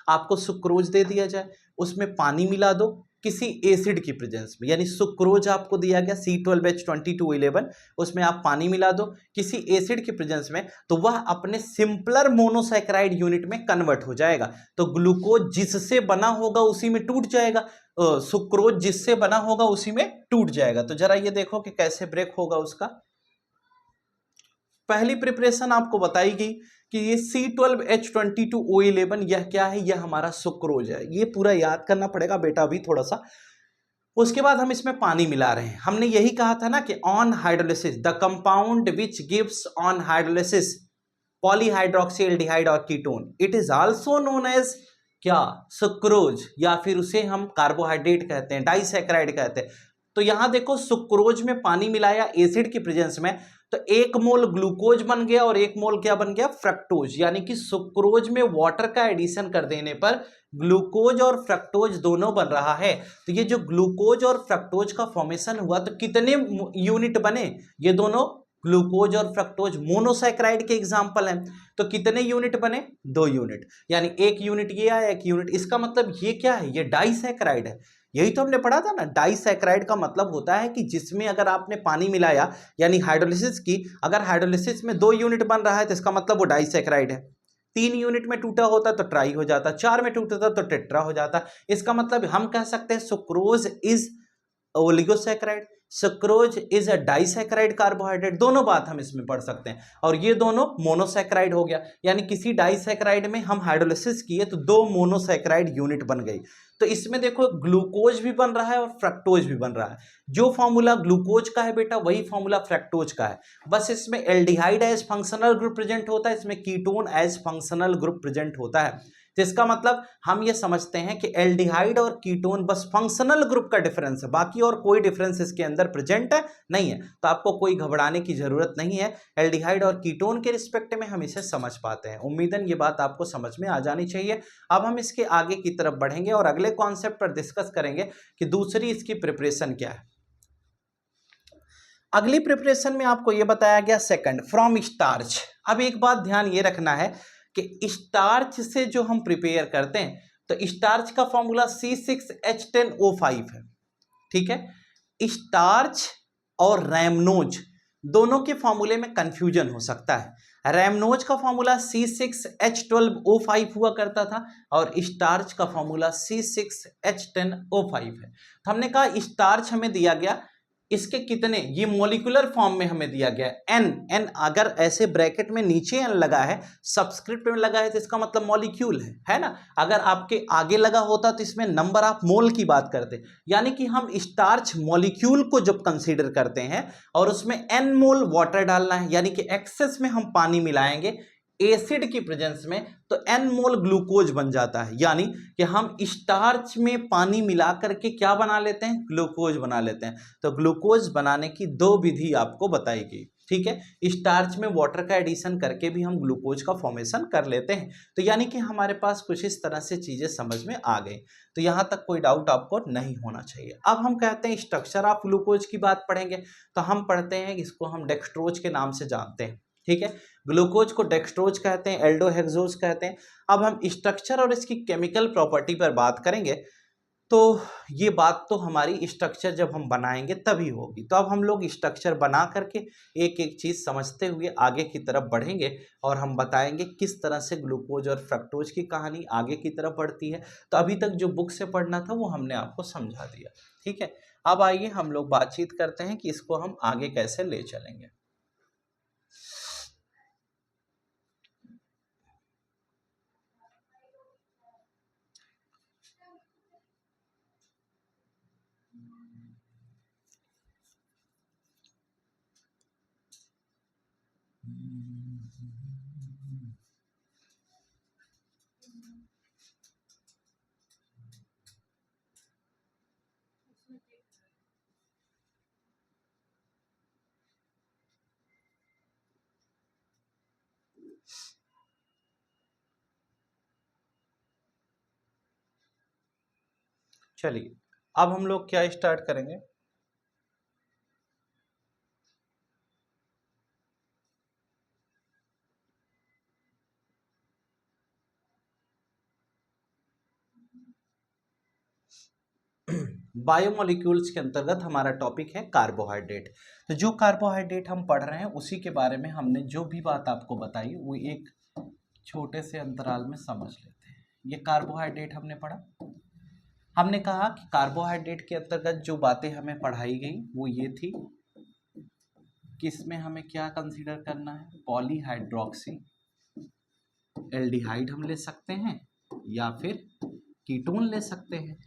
आपको सुक्रोज दे दिया जाए, उसमें पानी मिला दो किसी एसिड की प्रेजेंस में, यानी सुक्रोज आपको दिया गया C12H22O11, उसमें आप पानी मिला दो किसी एसिड की प्रेजेंस में, तो वह अपने सिंपलर मोनोसैकेराइड यूनिट में कन्वर्ट हो जाएगा। तो ग्लूकोज जिससे बना होगा उसी में टूट जाएगा, सुक्रोज जिससे बना होगा उसी में टूट जाएगा। तो जरा ये देखो कि कैसे ब्रेक होगा उसका। पहली प्रिपरेशन आपको बताई गई कि ये C12H22O11 यह क्या है? यह हमारा सुक्रोज है। ये पूरा याद करना पड़ेगा बेटा अभी थोड़ा सा। उसके बाद हम इसमें पानी मिला रहे हैं। हमने यही कहा था ना कि on hydrolysis the compound which gives on hydrolysis polyhydroxy aldehyde और ketone, it is also known as क्या? सुक्रोज, या फिर उसे हम कार्बोहाइड्रेट कहते हैं, डाइसैकेराइड कहते हैं। तो यहां देखो सुक्रोज में पानी मिलाया एसिड की प्रेजेंस में, तो 1 मोल ग्लूकोज बन गया और 1 मोल क्या बन गया? फ्रक्टोज। यानी कि सुक्रोज में वाटर का एडिशन कर देने पर ग्लूकोज और फ्रक्टोज दोनों बन रहा है। तो ये जो ग्लूकोज और फ्रक्टोज का फॉर्मेशन हुआ तो कितने यूनिट बने? ये दोनों ग्लूकोज और फ्रक्टोज मोनोसैकेराइड के एग्जांपल हैं, तो कितने यूनिट बने? 2 यूनिट। यानी 1 यूनिट ये आया, 1 यूनिट, इसका मतलब ये क्या है? ये डाइसैकेराइड है। यही तो हमने पढ़ा था ना, डाइसैकेराइड का मतलब होता है कि जिसमें अगर आपने पानी मिलाया यानी हाइड्रोलिसिस की, अगर हाइड्रोलिसिस में 2 यूनिट बन रहा है तो इसका मतलब वो डाइसैकेराइड है। 3 यूनिट में टूटा होता तो ट्राई हो जाता, 4 में टूटा तो टेट्रा हो जाता। इसका मतलब हम कह सकते हैं sucrose is oligosaccharide, sucrose is a disaccharide carbohydrate. दोनों बात हम इसमें पढ़ सकते हैं, और ये दोनों मोनोसैकेराइड हो गया। यानी किसी डाइसैकेराइड में हम हाइड्रोलिसिस किए तो 2 मोनोसैकेराइड यूनिट बन गई। तो इसमें देखो ग्लूकोज भी बन रहा है और फ्रक्टोज भी बन रहा है। जो फॉर्मूला ग्लूकोज का है बेटा वही फॉर्मूला फ्रक्टोज का है, बस इसमें aldehyde as functional group present होता है, इसमें ketone as functional group present होता है। तो इसका मतलब हम ये समझते हैं कि एल्डिहाइड और कीटोन बस फंक्शनल ग्रुप का डिफरेंस है, बाकी और कोई डिफरेंस इसके अंदर प्रेजेंट है नहीं है। तो आपको कोई घबराने की जरूरत नहीं है, एल्डिहाइड और कीटोन के रिस्पेक्ट में हम इसे समझ पाते हैं। उम्मीदन ये बात आपको समझ में आ जानी चाहिए। अब हम इसके आगे की तरफ बढ़ेंगे और अगले कॉन्सेप्ट पर डिस्कस करेंगे कि दूसरी इसकी प्रिपरेशन क्या है। अगली प्रिपरेशन में आपको यह बताया गया सेकंड फ्रॉम स्टार्च। अब एक बात ध्यान ये रखना है कि स्टार्च से जो हम प्रिपेयर करते हैं तो स्टार्च का फॉर्मूला C6H10O5 है, ठीक है। स्टार्च और रैमनोज दोनों के फॉर्मूले में कंफ्यूजन हो सकता है। रैमनोज का फॉर्मूला C6H12O5 हुआ करता था और स्टार्च का फॉर्मूला C6H10O5 है। तो हमने कहा स्टार्च हमें दिया गया, इसके कितने, ये मॉलिक्यूलर फॉर्म में हमें दिया गया एन अगर ऐसे ब्रैकेट में नीचे एन लगा है, सब्सक्रिप्ट में लगा है, तो इसका मतलब मॉलिक्यूल है ना। अगर आपके आगे लगा होता तो इसमें नंबर ऑफ मोल की बात करते, यानी कि हम स्टार्च मॉलिक्यूल को जब कंसीडर करते हैं और उसमें एन मोल वाटर डालना है, यानी कि एक्सेस में हम पानी मिलाएंगे एसिड की प्रेजेंस में, तो एन मोल ग्लूकोज बन जाता है। यानी कि हम स्टार्च में पानी मिला करके क्या बना लेते हैं, ग्लूकोज बना लेते हैं। तो ग्लूकोज बनाने की दो विधि आपको बताई गई, ठीक है। स्टार्च में वाटर का एडिशन करके भी हम ग्लूकोज का फॉर्मेशन कर लेते हैं। तो यानी कि हमारे पास कुछ इस तरह से चीजें समझ में आ गई, तो यहां तक कोई डाउट आपको नहीं होना चाहिए। अब हम कहते हैं स्ट्रक्चर ऑफ ग्लूकोज की बात पढ़ेंगे, तो हम पढ़ते हैं इसको हम डेक्स्ट्रोज के नाम से जानते हैं, ठीक है। ग्लूकोज को डेक्स्ट्रोज कहते हैं, एल्डोहेक्सोज कहते हैं। अब हम स्ट्रक्चर और इसकी केमिकल प्रॉपर्टी पर बात करेंगे, तो ये बात तो हमारी स्ट्रक्चर जब हम बनाएंगे तभी होगी। तो अब हम लोग स्ट्रक्चर बना करके एक एक चीज समझते हुए आगे की तरफ बढ़ेंगे और हम बताएंगे किस तरह से ग्लूकोज और फ्रक्टोज की कहानी आगे की तरफ बढ़ती है। तो अभी तक जो बुक से पढ़ना था वो हमने आपको समझा दिया, ठीक है। अब आइए हम लोग बातचीत करते हैं कि इसको हम आगे कैसे ले चलेंगे। चलिए अब हम लोग क्या स्टार्ट करेंगे, बायोमोलिक्यूल्स के अंतर्गत हमारा टॉपिक है कार्बोहाइड्रेट। तो जो कार्बोहाइड्रेट हम पढ़ रहे हैं उसी के बारे में हमने जो भी बात आपको बताई वो एक छोटे से अंतराल में समझ लेते हैं। ये कार्बोहाइड्रेट हमने पढ़ा, हमने कहा कि कार्बोहाइड्रेट के अंतर्गत जो बातें हमें पढ़ाई गई वो ये थी कि इसमें हमें क्या कंसीडर करना है, पॉलीहाइड्रोक्सी एल्डिहाइड हम ले सकते हैं या फिर कीटोन ले सकते हैं।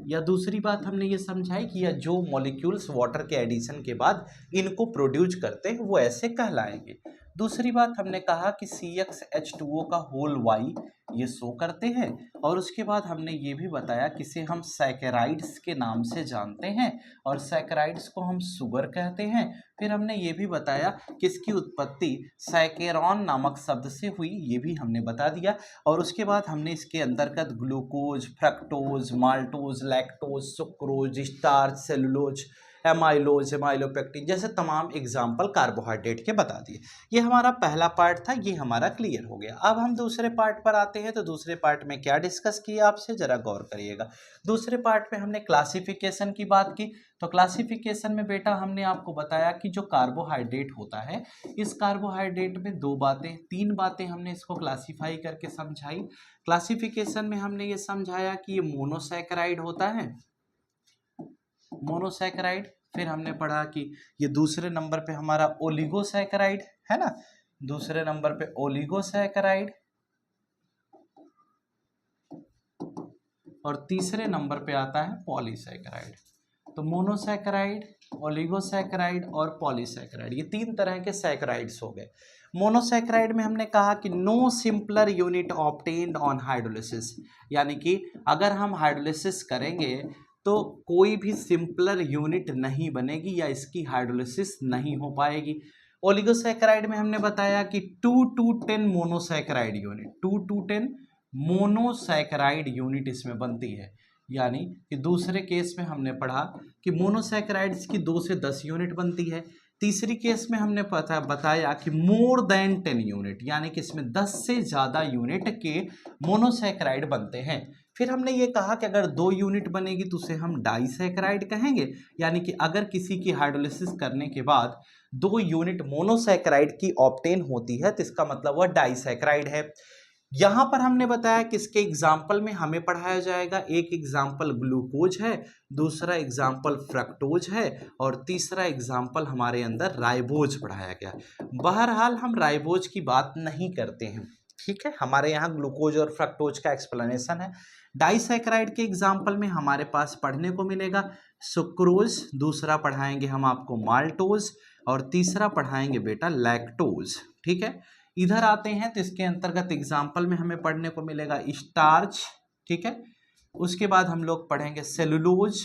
या दूसरी बात हमने ये समझाई कि या जो मॉलिक्यूल्स वाटर के एडिशन के बाद इनको प्रोड्यूस करते हैं वो ऐसे कहलाएंगे। दूसरी बात हमने कहा कि CxH2O का होल Y ये शो करते हैं। और उसके बाद हमने ये भी बताया कि इसे हम सैकेराइड्स के नाम से जानते हैं और सैकेराइड्स को हम शुगर कहते हैं। फिर हमने ये भी बताया कि इसकी उत्पत्ति सैकेरॉन नामक शब्द से हुई, ये भी हमने बता दिया। और उसके बाद हमने इसके अंतर्गत glucose, fructose, maltose, lactose, sucrose, starch, cellulose, amylose, amylopectin जैसे तमाम एग्जाम्पल कार्बोहाइड्रेट के बता दिए। ये हमारा पहला पार्ट था, ये हमारा क्लियर हो गया। अब हम दूसरे पार्ट पर आते हैं। तो दूसरे पार्ट में क्या डिस्कस किया आपसे जरा गौर करिएगा। दूसरे पार्ट में हमने क्लासिफिकेशन की बात की। तो क्लासिफिकेशन में बेटा हमने आपको बताया कि जो कार्बोहाइड्रेट होता है, इस कार्बोहाइड्रेट में तीन बातें हमने इसको क्लासिफाई करके समझाई। क्लासिफिकेशन में हमने ये समझाया कि ये मोनोसैकेराइड होता है, मोनोसैकेराइड। फिर हमने पढ़ा कि ये दूसरे नंबर पे हमारा ओलिगोसैकेराइड है ना, दूसरे नंबर पे ओलिगोसैकेराइड, और तीसरे नंबर पे आता है पॉलीसैकेराइड। तो मोनोसैकेराइड, ओलिगोसैकेराइड और पॉलीसैकेराइड, ये तीन तरह के सैकेराइड्स हो गए। मोनोसैकेराइड में हमने कहा कि no simpler unit obtained on hydrolysis, यानी कि अगर हम हाइड्रोलिसिस करेंगे तो कोई भी सिंपलर यूनिट नहीं बनेगी या इसकी हाइड्रोलिसिस नहीं हो पाएगी। ओलिगोसैकेराइड में हमने बताया कि 2 to 10 monosaccharide unit, 2 to 10 monosaccharide unit इसमें बनती है। यानी कि दूसरे केस में हमने पढ़ा कि मोनोसैकेराइड्स की 2 से 10 यूनिट बनती है। तीसरी केस में हमने बताया कि मोर देन 10 यूनिट, यानी कि इसमें 10 से ज़्यादा यूनिट के मोनोसैकेराइड बनते हैं। फिर हमने ये कहा कि अगर 2 यूनिट बनेगी तो उसे हम डाइसैकेराइड कहेंगे, यानी कि अगर किसी की हाइड्रोलिसिस करने के बाद 2 यूनिट मोनोसैकेराइड की ऑब्टेन होती है तो इसका मतलब वह डाइसैकेराइड है। यहां पर हमने बताया कि इसके एग्जाम्पल में हमें पढ़ाया जाएगा, एक एग्जाम्पल ग्लूकोज है, दूसरा एग्जाम्पल फ्रक्टोज है और तीसरा एग्जाम्पल हमारे अंदर राइबोज पढ़ाया गया। बहरहाल हम राइबोज की बात नहीं करते हैं, ठीक है, हमारे यहाँ ग्लूकोज और फ्रक्टोज का एक्सप्लेनेशन है। डाइसैकेराइड के एग्जाम्पल में हमारे पास पढ़ने को मिलेगा सुक्रोज, दूसरा पढ़ाएंगे हम आपको माल्टोज और तीसरा पढ़ाएंगे बेटा लैक्टोज, ठीक है। इधर आते हैं तो इसके अंतर्गत एग्जाम्पल में हमें पढ़ने को मिलेगा स्टार्च, ठीक है, उसके बाद हम लोग पढ़ेंगे सेलुलोज,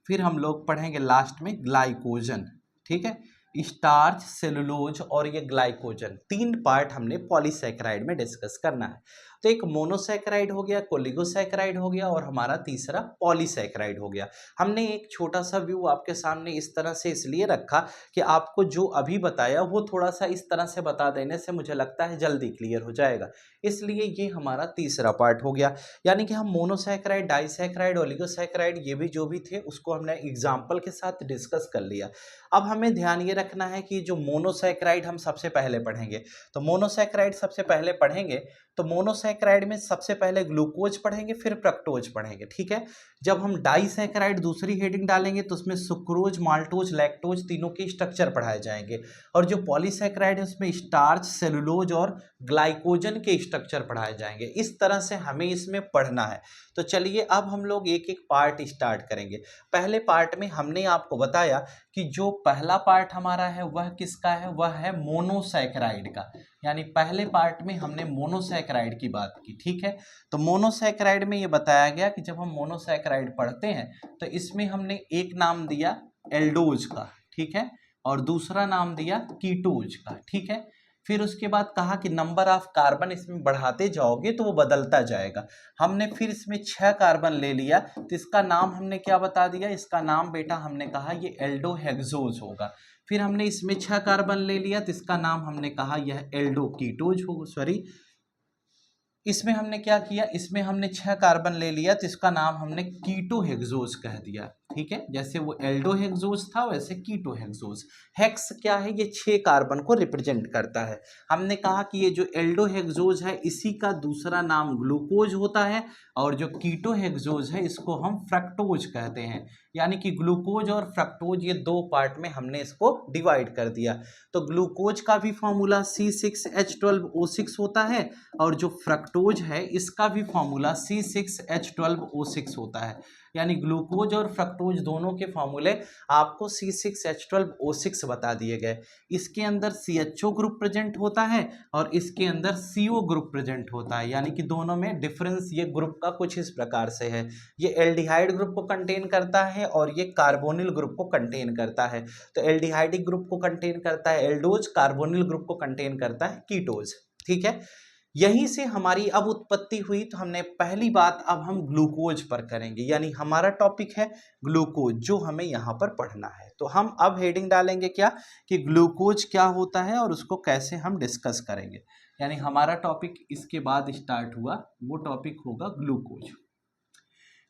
फिर हम लोग पढ़ेंगे लास्ट में ग्लाइकोजन, ठीक है। स्टार्च, सेलुलोज और ये ग्लाइकोजन, 3 पार्ट हमने पॉलीसैकेराइड में डिस्कस करना है। तो एक मोनोसैकेराइड हो गया, ओलिगोसैकेराइड हो गया और हमारा तीसरा पॉलीसैकेराइड हो गया। हमने एक छोटा सा व्यू आपके सामने इस तरह से इसलिए रखा कि आपको जो अभी बताया वो थोड़ा सा इस तरह से बता देने से मुझे लगता है जल्दी क्लियर हो जाएगा, इसलिए ये हमारा तीसरा पार्ट हो गया। यानी कि हम मोनोसैकेराइड, डाइसैकेराइड, ओलिगोसैकेराइड ये भी जो भी थे उसको हमने एग्जाम्पल के साथ डिस्कस कर लिया। अब हमें ध्यान ये रखना है कि जो मोनोसैकेराइड हम सबसे पहले पढ़ेंगे, तो मोनोसैकेराइड सबसे पहले पढ़ेंगे तो मोनोसैकेराइड में सबसे पहले ग्लूकोज पढ़ेंगे फिर फ्रक्टोज पढ़ेंगे, ठीक है। जब हम डाइसैकेराइड दूसरी हेडिंग डालेंगे तो उसमें सुक्रोज, माल्टोज, लैक्टोज तीनों के स्ट्रक्चर पढ़ाए जाएंगे और जो पॉलीसैकेराइड है उसमें स्टार्च, सेलुलोज और ग्लाइकोजन के स्ट्रक्चर पढ़ाए जाएंगे। इस तरह से हमें इसमें पढ़ना है। तो चलिए अब हम लोग एक एक पार्ट स्टार्ट करेंगे। पहले पार्ट में हमने आपको बताया कि जो पहला पार्ट हमारा है वह किसका है, वह है मोनोसैकेराइड का, यानी पहले पार्ट में हमने मोनोसैकेराइड की बात की, ठीक है। तो मोनोसैकेराइड में ये बताया गया कि जब हम मोनोसैकेराइड पढ़ते हैं तो इसमें हमने एक नाम दिया एल्डोज का, ठीक है, और दूसरा नाम दिया कीटोज का, ठीक है। फिर उसके बाद कहा कि नंबर ऑफ कार्बन इसमें बढ़ाते जाओगे तो वो बदलता जाएगा। हमने फिर इसमें 6 कार्बन ले लिया तो इसका नाम हमने क्या बता दिया, इसका नाम बेटा हमने कहा ये एल्डोहेक्सोज होगा। फिर हमने इसमें 6 कार्बन ले लिया तो इसका नाम हमने कहा यह एल्डोकीटोज होगा, सॉरी इसमें हमने क्या किया, इसमें हमने 6 कार्बन ले लिया तो इसका नाम हमने कीटोहेक्सोज कह दिया, ठीक है। जैसे वो एल्डोहेक्सोज था वैसे कीटोहेक्सोज। हेक्स क्या है, ये 6 कार्बन को रिप्रेजेंट करता है। हमने कहा कि ये जो एल्डोहेक्सोज है इसी का दूसरा नाम ग्लूकोज होता है और जो कीटोहेक्सोज है इसको हम फ्रक्टोज कहते हैं। यानी कि ग्लूकोज और फ्रक्टोज ये 2 पार्ट में हमने इसको डिवाइड कर दिया। तो ग्लूकोज का भी फॉर्मूला C6H12O6 होता है और जो फ्रक्टोज है इसका भी फॉर्मूला C6H12O6 होता है। यानी ग्लूकोज और फ्रक्टोज दोनों के फॉर्मूले आपको C6H12O6 बता दिए गए। इसके अंदर CHO ग्रुप प्रेजेंट होता है और इसके अंदर CO ग्रुप प्रेजेंट होता है। यानी कि दोनों में डिफरेंस ये ग्रुप का कुछ इस प्रकार से है, ये एल्डिहाइड ग्रुप को कंटेन करता है और ये कार्बोनिल ग्रुप को कंटेन करता है। तो एल्डिहाइडिक ग्रुप को कंटेन करता है एल्डोज, कार्बोनिल ग्रुप को कंटेन करता है कीटोज, ठीक है। यहीं से हमारी अब उत्पत्ति हुई। तो हमने पहली बात अब हम ग्लूकोज पर करेंगे, यानी हमारा टॉपिक है ग्लूकोज जो हमें यहाँ पर पढ़ना है। तो हम अब हेडिंग डालेंगे क्या कि ग्लूकोज क्या होता है और उसको कैसे हम डिस्कस करेंगे। यानी हमारा टॉपिक इसके बाद स्टार्ट हुआ, वो टॉपिक होगा ग्लूकोज।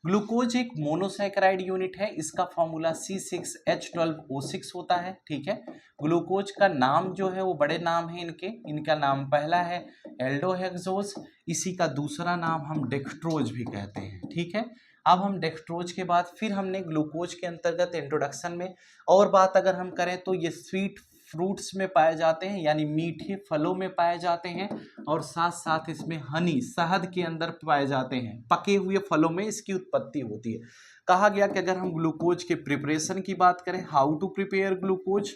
ग्लूकोज एक मोनोसैकेराइड यूनिट है, इसका फॉर्मूला C6H12O6 होता है, ठीक है। ग्लूकोज का नाम जो है वो बड़े नाम है इनके, इनका नाम पहला है एल्डोहेक्सोज, इसी का दूसरा नाम हम डेक्स्ट्रोज भी कहते हैं, ठीक है। अब हम डेक्स्ट्रोज के बाद फिर हमने ग्लूकोज के अंतर्गत इंट्रोडक्शन में और बात अगर हम करें तो ये स्वीट फ्रूट्स में पाए जाते हैं, यानी मीठे फलों में पाए जाते हैं, और साथ साथ इसमें हनी, शहद के अंदर पाए जाते हैं। पके हुए फलों में इसकी उत्पत्ति होती है। कहा गया कि अगर हम ग्लूकोज के प्रिपरेशन की बात करें, हाउ टू प्रिपेयर ग्लूकोज,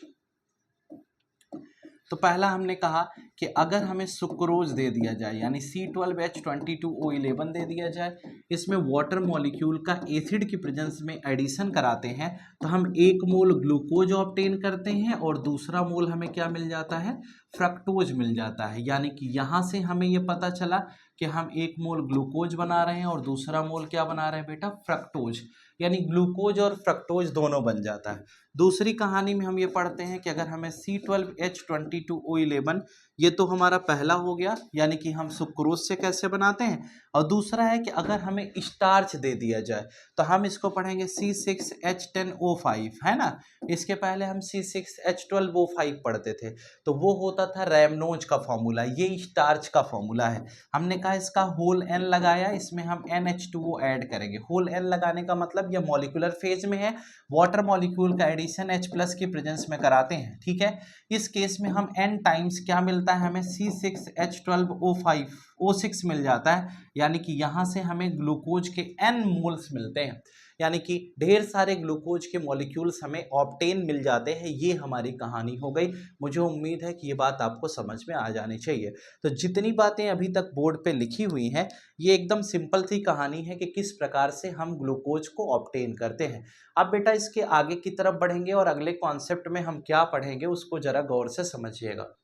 तो पहला हमने कहा कि अगर हमें सुक्रोज दे दिया जाए, यानी C12H22O11 दे दिया जाए, इसमें वाटर मॉलिक्यूल का एसिड की प्रेजेंस में एडिशन कराते हैं, तो हम 1 मोल ग्लूकोज ऑब्टेन करते हैं और दूसरा मोल हमें क्या मिल जाता है, फ्रक्टोज मिल जाता है। यानी कि यहाँ से हमें ये पता चला कि हम 1 मोल ग्लूकोज बना रहे हैं और दूसरा मोल क्या बना रहे हैं बेटा, फ्रक्टोज, यानी ग्लूकोज और फ्रक्टोज दोनों बन जाता है। दूसरी कहानी में हम ये पढ़ते हैं कि अगर हमें C12H22O11, ये तो हमारा पहला हो गया, यानी कि हम सुक्रोज से कैसे बनाते हैं, और दूसरा है कि अगर हमें स्टार्च दे दिया जाए तो हम इसको पढ़ेंगे C6H10O5, है ना। इसके पहले हम C6H12O5 पढ़ते थे, तो वो होता था रैमनोज का फॉर्मूला, ये स्टार्च का फॉर्मूला है। हमने कहा इसका होल n लगाया, इसमें हम NH2O ऐड करेंगे। होल n लगाने का मतलब ये मॉलिक्यूलर फेज में है, वाटर मॉलिक्यूल का एडिशन H+ की प्रेजेंस में कराते हैं, ठीक है। इस केस में हम n टाइम्स क्या मिलता है, हमें C6H12O6 मिल जाता है, यानी कि यहाँ से हमें ग्लूकोज के n मोल्स मिलते हैं, यानी कि ढेर सारे ग्लूकोज के मॉलिक्यूल्स हमें ऑब्टेन मिल जाते हैं। ये हमारी कहानी हो गई। मुझे उम्मीद है कि ये बात आपको समझ में आ जानी चाहिए। तो जितनी बातें अभी तक बोर्ड पे लिखी हुई हैं, ये एकदम सिंपल सी कहानी है कि किस प्रकार से हम ग्लूकोज को ऑब्टेन करते हैं। अब बेटा इसके आगे की तरफ बढ़ेंगे और अगले कॉन्सेप्ट में हम क्या पढ़ेंगे उसको जरा गौर से समझिएगा।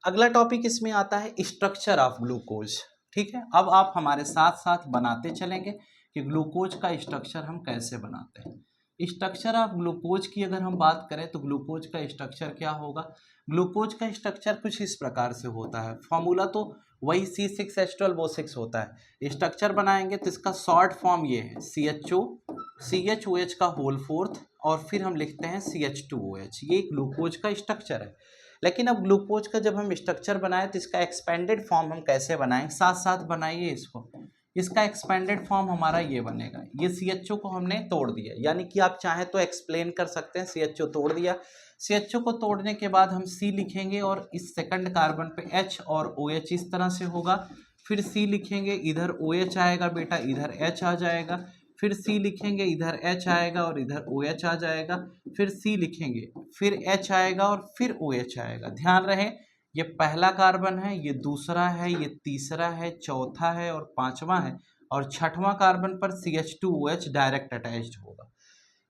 अगला टॉपिक इसमें आता है स्ट्रक्चर ऑफ ग्लूकोज, ठीक है। अब आप हमारे साथ साथ बनाते चलेंगे कि ग्लूकोज का स्ट्रक्चर हम कैसे बनाते हैं। स्ट्रक्चर ऑफ ग्लूकोज की अगर हम बात करें तो ग्लूकोज का स्ट्रक्चर क्या होगा, ग्लूकोज का स्ट्रक्चर कुछ इस प्रकार से होता है। फॉर्मूला तो वही C6H12O6 होता है। स्ट्रक्चर बनाएंगे तो इसका शॉर्ट फॉर्म ये है CHO, CHOH का होल फोर्थ, और फिर हम लिखते हैं CH2OH। ये ग्लूकोज का स्ट्रक्चर है। लेकिन अब ग्लूकोज का जब हम स्ट्रक्चर बनाए तो इसका एक्सपेंडेड फॉर्म हम कैसे बनाएं, साथ साथ बनाइए इसको। इसका एक्सपेंडेड फॉर्म हमारा ये बनेगा, ये CHO को हमने तोड़ दिया, यानी कि आप चाहें तो एक्सप्लेन कर सकते हैं CHO तोड़ दिया। CHO को तोड़ने के बाद हम C लिखेंगे और इस सेकंड कार्बन पे H और OH इस तरह से होगा। फिर C लिखेंगे, इधर OH आएगा बेटा, इधर H आ जाएगा। फिर C लिखेंगे, इधर H आएगा और इधर OH आ जाएगा। फिर C लिखेंगे, फिर H आएगा और फिर OH आएगा। ध्यान रहे ये पहला कार्बन है, ये दूसरा है, ये तीसरा है, चौथा है और पांचवा है, और छठवां कार्बन पर CH2OH डायरेक्ट अटैच्ड होगा।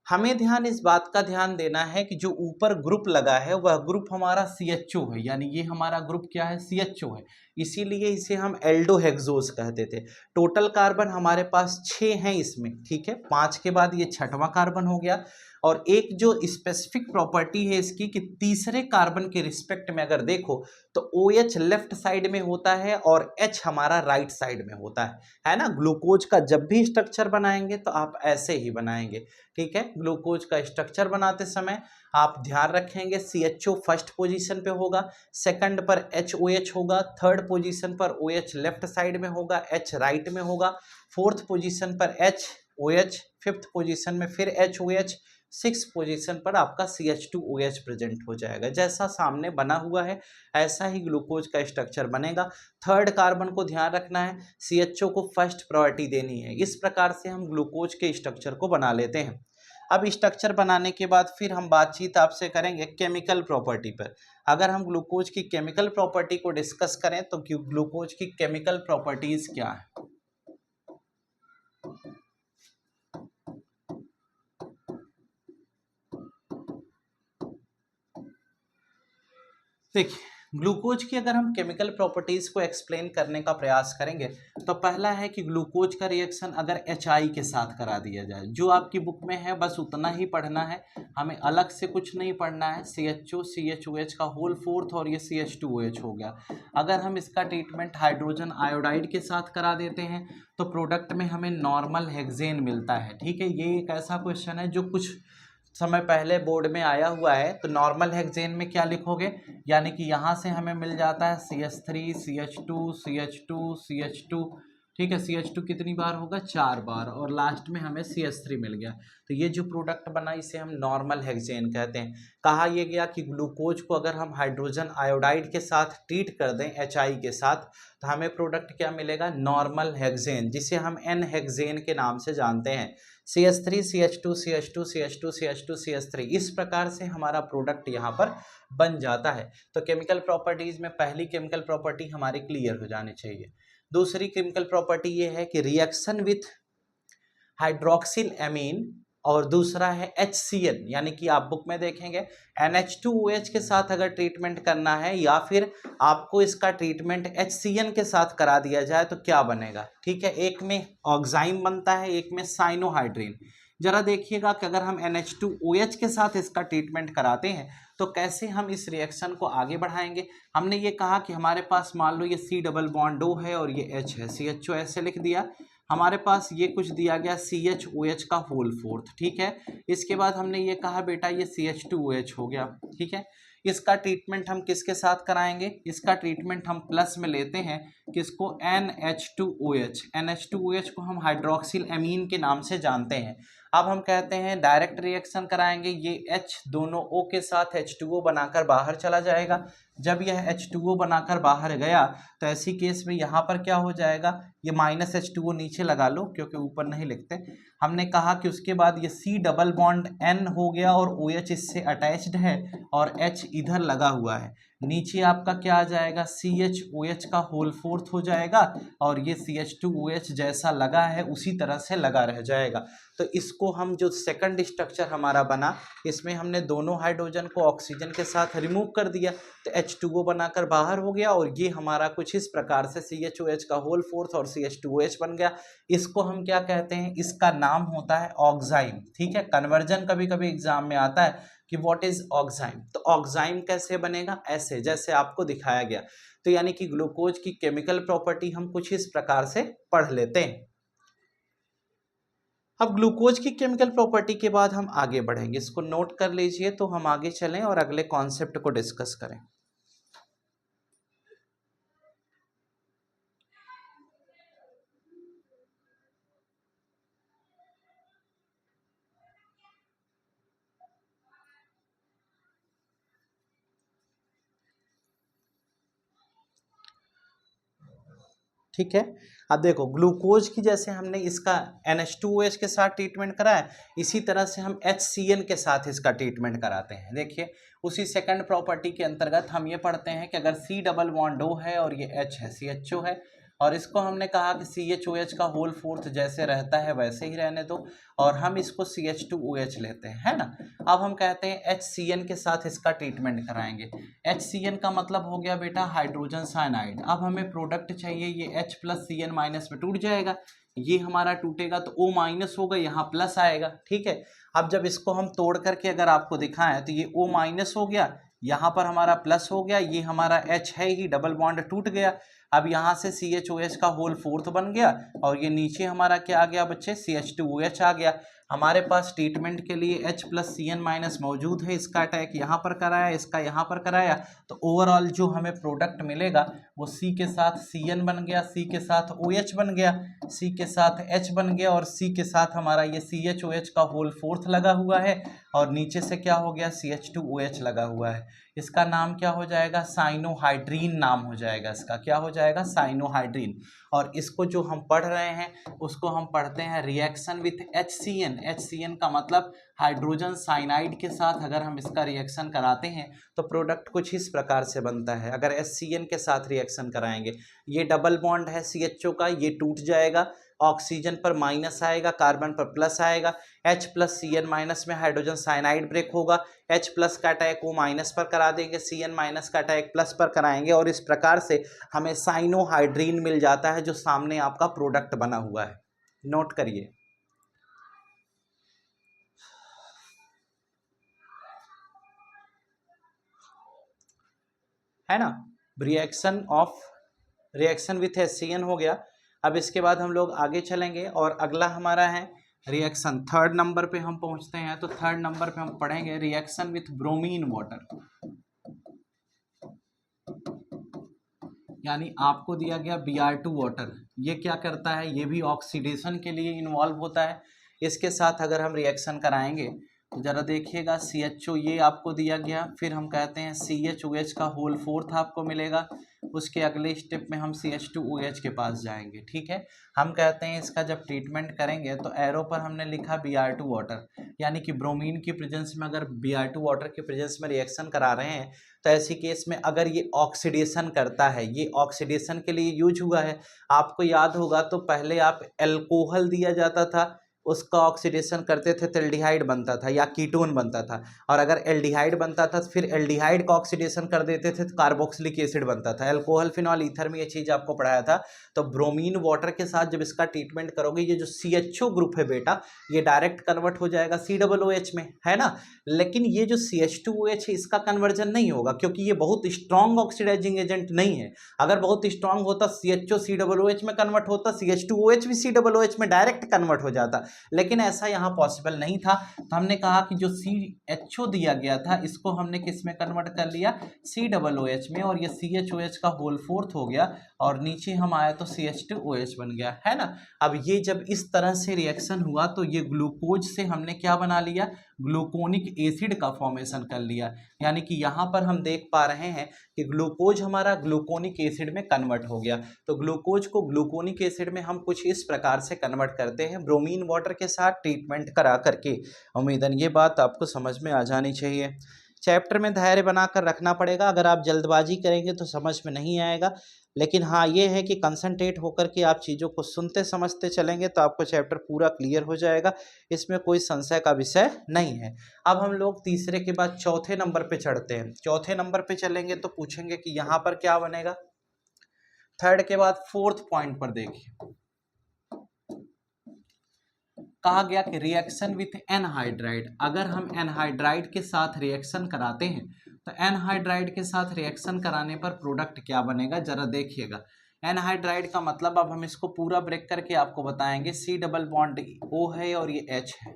हमें इस बात का ध्यान देना है कि जो ऊपर ग्रुप लगा है वह ग्रुप हमारा CHO है, यानी ये हमारा ग्रुप क्या है, CHO है, इसीलिए इसे हम एल्डोहेक्सोज कहते थे। टोटल कार्बन हमारे पास 6 हैं इसमें, ठीक है। 5 के बाद ये छठवां कार्बन हो गया। और एक जो स्पेसिफिक प्रॉपर्टी है इसकी कि तीसरे कार्बन के रिस्पेक्ट में अगर देखो तो OH लेफ्ट साइड में होता है और H हमारा राइट साइड में होता है ना। ग्लूकोज का जब भी स्ट्रक्चर बनाएंगे तो आप ऐसे ही बनाएंगे, ठीक है। ग्लूकोज का स्ट्रक्चर बनाते समय आप ध्यान रखेंगे CHO फर्स्ट पोजीशन पे होगा, सेकंड पर HOH होगा, थर्ड पोजीशन पर OH लेफ्ट साइड में होगा, H राइट में होगा, फोर्थ पोजीशन पर HOH, फिफ्थ पोजीशन में फिर HOH, सिक्स पोजीशन पर आपका CH2OH प्रेजेंट हो जाएगा। जैसा सामने बना हुआ है ऐसा ही ग्लूकोज का स्ट्रक्चर बनेगा। थर्ड कार्बन को ध्यान रखना है, CHO को फर्स्ट प्रायोरिटी देनी है। इस प्रकार से हम ग्लूकोज के स्ट्रक्चर को बना लेते हैं। अब स्ट्रक्चर बनाने के बाद फिर हम बातचीत आपसे करेंगे केमिकल प्रॉपर्टी पर। अगर हम ग्लूकोज की केमिकल प्रॉपर्टी को डिस्कस करें तो ग्लूकोज की केमिकल प्रॉपर्टीज क्या है। देखिए ग्लूकोज की अगर हम केमिकल प्रॉपर्टीज को एक्सप्लेन करने का प्रयास करेंगे तो पहला है कि ग्लूकोज का रिएक्शन अगर HI के साथ करा दिया जाए, जो आपकी बुक में है बस उतना ही पढ़ना है, हमें अलग से कुछ नहीं पढ़ना है। CHO CHOH का होल फोर्थ और ये CH2OH हो गया। अगर हम इसका ट्रीटमेंट हाइड्रोजन आयोडाइड के साथ करा देते हैं तो प्रोडक्ट में हमें नॉर्मल हेक्सेन मिलता है, ठीक है। ये एक ऐसा क्वेश्चन है जो कुछ समय पहले बोर्ड में आया हुआ है। तो नॉर्मल हेक्सेन में क्या लिखोगे, यानी कि यहाँ से हमें मिल जाता है CH3 CH2 CH2 CH2, ठीक है। CH2 कितनी बार होगा, 4 बार, और लास्ट में हमें CH3 मिल गया। तो ये जो प्रोडक्ट बना इसे हम नॉर्मल हेक्सेन कहते हैं। कहा यह गया कि ग्लूकोज को अगर हम हाइड्रोजन आयोडाइड के साथ ट्रीट कर दें HI के साथ, तो हमें प्रोडक्ट क्या मिलेगा, नॉर्मल हेक्सेन, जिसे हम N हेक्सेन के नाम से जानते हैं। CH3 CH2 CH2 CH2 CH2 CH3, इस प्रकार से हमारा प्रोडक्ट यहाँ पर बन जाता है। तो केमिकल प्रॉपर्टीज में पहली केमिकल प्रॉपर्टी हमारी क्लियर हो जानी चाहिए। दूसरी केमिकल प्रॉपर्टी ये है कि रिएक्शन विथ हाइड्रोक्सिल एमीन, और दूसरा है HCl, यानी कि आप बुक में देखेंगे NH2OH के साथ अगर ट्रीटमेंट करना है या फिर आपको इसका ट्रीटमेंट HCl के साथ करा दिया जाए तो क्या बनेगा। ठीक है, एक में ऑक्साइम बनता है, एक में साइनोहाइड्रीन। जरा देखिएगा कि अगर हम NH2OH के साथ इसका ट्रीटमेंट कराते हैं तो कैसे हम इस रिएक्शन को आगे बढ़ाएंगे। हमने ये कहा कि हमारे पास मान लो ये C डबल बॉन्ड O है और ये H है, CHO ऐसे लिख दिया। हमारे पास ये कुछ दिया गया CHOH का होल फोर्थ, ठीक है। इसके बाद हमने ये कहा बेटा ये CH2OH हो गया, ठीक है। इसका ट्रीटमेंट हम किसके साथ कराएंगे, इसका ट्रीटमेंट हम प्लस में लेते हैं किसको, NH2OH। NH2OH को हम हाइड्रोक्सिल एमीन के नाम से जानते हैं। अब हम कहते हैं डायरेक्ट रिएक्शन कराएंगे, ये H दोनों O के साथ H2O बनाकर बाहर चला जाएगा। जब यह H2O बनाकर बाहर गया तो ऐसी केस में यहाँ पर क्या हो जाएगा, ये माइनस H2O नीचे लगा लो क्योंकि ऊपर नहीं लिखते। हमने कहा कि उसके बाद ये C डबल बॉन्ड N हो गया और OH इससे अटैच्ड है और H इधर लगा हुआ है। नीचे आपका क्या आ जाएगा, CHOH का होल फोर्थ हो जाएगा और ये CH2OH जैसा लगा है उसी तरह से लगा रह जाएगा। तो इसको हम जो सेकंड स्ट्रक्चर हमारा बना, इसमें हमने दोनों हाइड्रोजन को ऑक्सीजन के साथ रिमूव कर दिया तो H2O बनाकर बाहर हो गया और ये हमारा कुछ इस प्रकार से CHOH का होल फोर्थ और CH2OH बन गया। इसको हम क्या कहते हैं, इसका नाम होता है ऑक्साइम। ठीक है, कन्वर्जन कभी कभी एग्जाम में आता है कि व्हाट इज ऑक्साइम। तो ऑक्साइम कैसे बनेगा, ऐसे जैसे आपको दिखाया गया। तो यानी कि ग्लूकोज की केमिकल प्रॉपर्टी हम कुछ इस प्रकार से पढ़ लेते हैं। अब ग्लूकोज की केमिकल प्रॉपर्टी के बाद हम आगे बढ़ेंगे, इसको नोट कर लीजिए तो हम आगे चलें और अगले कॉन्सेप्ट को डिस्कस करें। ठीक है, अब देखो ग्लूकोज की जैसे हमने इसका NH2OH के साथ ट्रीटमेंट कराया, इसी तरह से हम HCl के साथ इसका ट्रीटमेंट कराते हैं। देखिए उसी सेकंड प्रॉपर्टी के अंतर्गत हम ये पढ़ते हैं कि अगर C डबल बॉन्ड O है और ये H है, CHO है, और इसको हमने कहा कि CHOH का होल फोर्थ जैसे रहता है वैसे ही रहने दो, और हम इसको CH2OH लेते हैं, है ना। अब हम कहते हैं HCl के साथ इसका ट्रीटमेंट कराएंगे। HCl का मतलब हो गया बेटा हाइड्रोजन साइनाइड। अब हमें प्रोडक्ट चाहिए, ये H प्लस Cl माइनस में टूट जाएगा, ये हमारा टूटेगा तो O माइनस होगा, यहाँ प्लस आएगा। ठीक है, अब जब इसको हम तोड़ करके अगर आपको दिखाएं तो ये O माइनस हो गया, यहाँ पर हमारा प्लस हो गया, ये हमारा H है ही, डबल बॉन्ड टूट गया। अब यहाँ से CHOH का होल फोर्थ बन गया और ये नीचे हमारा क्या आ गया बच्चे, CH2OH आ गया। हमारे पास ट्रीटमेंट के लिए H प्लस Cl माइनस मौजूद है, इसका अटैक यहाँ पर कराया, इसका यहाँ पर कराया, तो ओवरऑल जो हमें प्रोडक्ट मिलेगा वो C के साथ Cl बन गया, C के साथ OH बन गया, C के साथ H बन गया और C के साथ हमारा ये CHOH का होल फोर्थ लगा हुआ है और नीचे से क्या हो गया, CH2OH लगा हुआ है। इसका नाम क्या हो जाएगा, साइनोहाइड्रीन नाम हो जाएगा, इसका क्या हो जाएगा, साइनोहाइड्रीन। और इसको जो हम पढ़ रहे हैं उसको हम पढ़ते हैं रिएक्शन विथ HCN। HCN का मतलब हाइड्रोजन साइनाइड के साथ अगर हम इसका रिएक्शन कराते हैं तो प्रोडक्ट कुछ इस प्रकार से बनता है। अगर HCN के साथ रिएक्शन कराएंगे, ये डबल बॉन्ड है CHO का, ये टूट जाएगा, ऑक्सीजन पर माइनस आएगा, कार्बन पर प्लस आएगा, H प्लस Cn माइनस में हाइड्रोजन साइनाइड ब्रेक होगा, H प्लस का अटैक वो माइनस पर करा देंगे, Cn माइनस का अटैक प्लस पर कराएंगे और इस प्रकार से हमें साइनोहाइड्रीन मिल जाता है जो सामने आपका प्रोडक्ट बना हुआ है। नोट करिए, है ना। रिएक्शन विथ HCN हो गया। अब इसके बाद हम लोग आगे चलेंगे और अगला हमारा है रिएक्शन, थर्ड नंबर पे हम पहुंचते हैं। तो थर्ड नंबर पे हम पढ़ेंगे रिएक्शन विथ ब्रोमीन वाटर। यानी आपको दिया गया Br2 वाटर, ये क्या करता है, ये भी ऑक्सीडेशन के लिए इन्वॉल्व होता है। इसके साथ अगर हम रिएक्शन कराएंगे तो ज़रा देखिएगा, CHO ये आपको दिया गया, फिर हम कहते हैं CHOH का होल फोर्थ आपको मिलेगा। उसके अगले स्टेप में हम CH2OH के पास जाएंगे, ठीक है। हम कहते हैं इसका जब ट्रीटमेंट करेंगे तो एरो पर हमने लिखा Br2 वाटर, यानी कि ब्रोमीन की प्रेजेंस में अगर Br2 वाटर के प्रेजेंस में रिएक्शन करा रहे हैं तो ऐसी केस में अगर ये ऑक्सीडेशन करता है, ये ऑक्सीडेशन के लिए यूज हुआ है। आपको याद होगा तो पहले आप अल्कोहल दिया जाता था, उसका ऑक्सीडेशन करते थे तो एल्डिहाइड बनता था या कीटोन बनता था, और अगर एल्डिहाइड बनता था तो फिर एल्डिहाइड का ऑक्सीडेशन कर देते थे तो कार्बोक्सिलिक एसिड बनता था। अल्कोहल, फिनॉल, ईथर में ये चीज़ आपको पढ़ाया था। तो ब्रोमीन वाटर के साथ जब इसका ट्रीटमेंट करोगे, ये जो CHO ग्रुप है बेटा, ये डायरेक्ट कन्वर्ट हो जाएगा COOH में, है ना। लेकिन ये जो CH2OH है इसका कन्वर्जन नहीं होगा, क्योंकि ये बहुत स्ट्रॉन्ग ऑक्सीडाइजिंग एजेंट नहीं है। अगर बहुत स्ट्रॉन्ग होता CHO COOH में कन्वर्ट होता, CH2OH भी COOH में डायरेक्ट कन्वर्ट हो जाता, लेकिन ऐसा यहाँ पॉसिबल नहीं था। तो हमने कहा कि जो CHO दिया गया था इसको हमने किस में कन्वर्ट कर लिया, COOH में, और ये CHOH का होल फोर्थ हो गया, और नीचे हम आया तो CH2OH बन गया, है ना। अब ये जब इस तरह से रिएक्शन हुआ तो ये ग्लूकोज से हमने क्या बना लिया, ग्लूकोनिक एसिड का फॉर्मेशन कर लिया। यानी कि यहाँ पर हम देख पा रहे हैं कि ग्लूकोज हमारा ग्लूकोनिक एसिड में कन्वर्ट हो गया। तो ग्लूकोज को ग्लूकोनिक एसिड में हम कुछ इस प्रकार से कन्वर्ट करते हैं ब्रोमीन वाटर के साथ ट्रीटमेंट करा करके। उम्मीदन ये बात आपको समझ में आ जानी चाहिए। चैप्टर में धैर्य बनाकर रखना पड़ेगा, अगर आप जल्दबाजी करेंगे तो समझ में नहीं आएगा। लेकिन हाँ ये है कि कंसंट्रेट होकर के आप चीज़ों को सुनते समझते चलेंगे तो आपको चैप्टर पूरा क्लियर हो जाएगा, इसमें कोई संशय का विषय नहीं है। अब हम लोग तीसरे के बाद चौथे नंबर पे चढ़ते हैं। चौथे नंबर पे चलेंगे तो पूछेंगे कि यहाँ पर क्या बनेगा। थर्ड के बाद फोर्थ पॉइंट पर देखिए, कहा गया कि रिएक्शन विथ एनहाइड्राइड। अगर हम एनहाइड्राइड के साथ रिएक्शन कराते हैं तो एनहाइड्राइड के साथ रिएक्शन कराने पर प्रोडक्ट क्या बनेगा, जरा देखिएगा। एनहाइड्राइड का मतलब, अब हम इसको पूरा ब्रेक करके आपको बताएंगे। C डबल बॉन्ड O है और ये H है,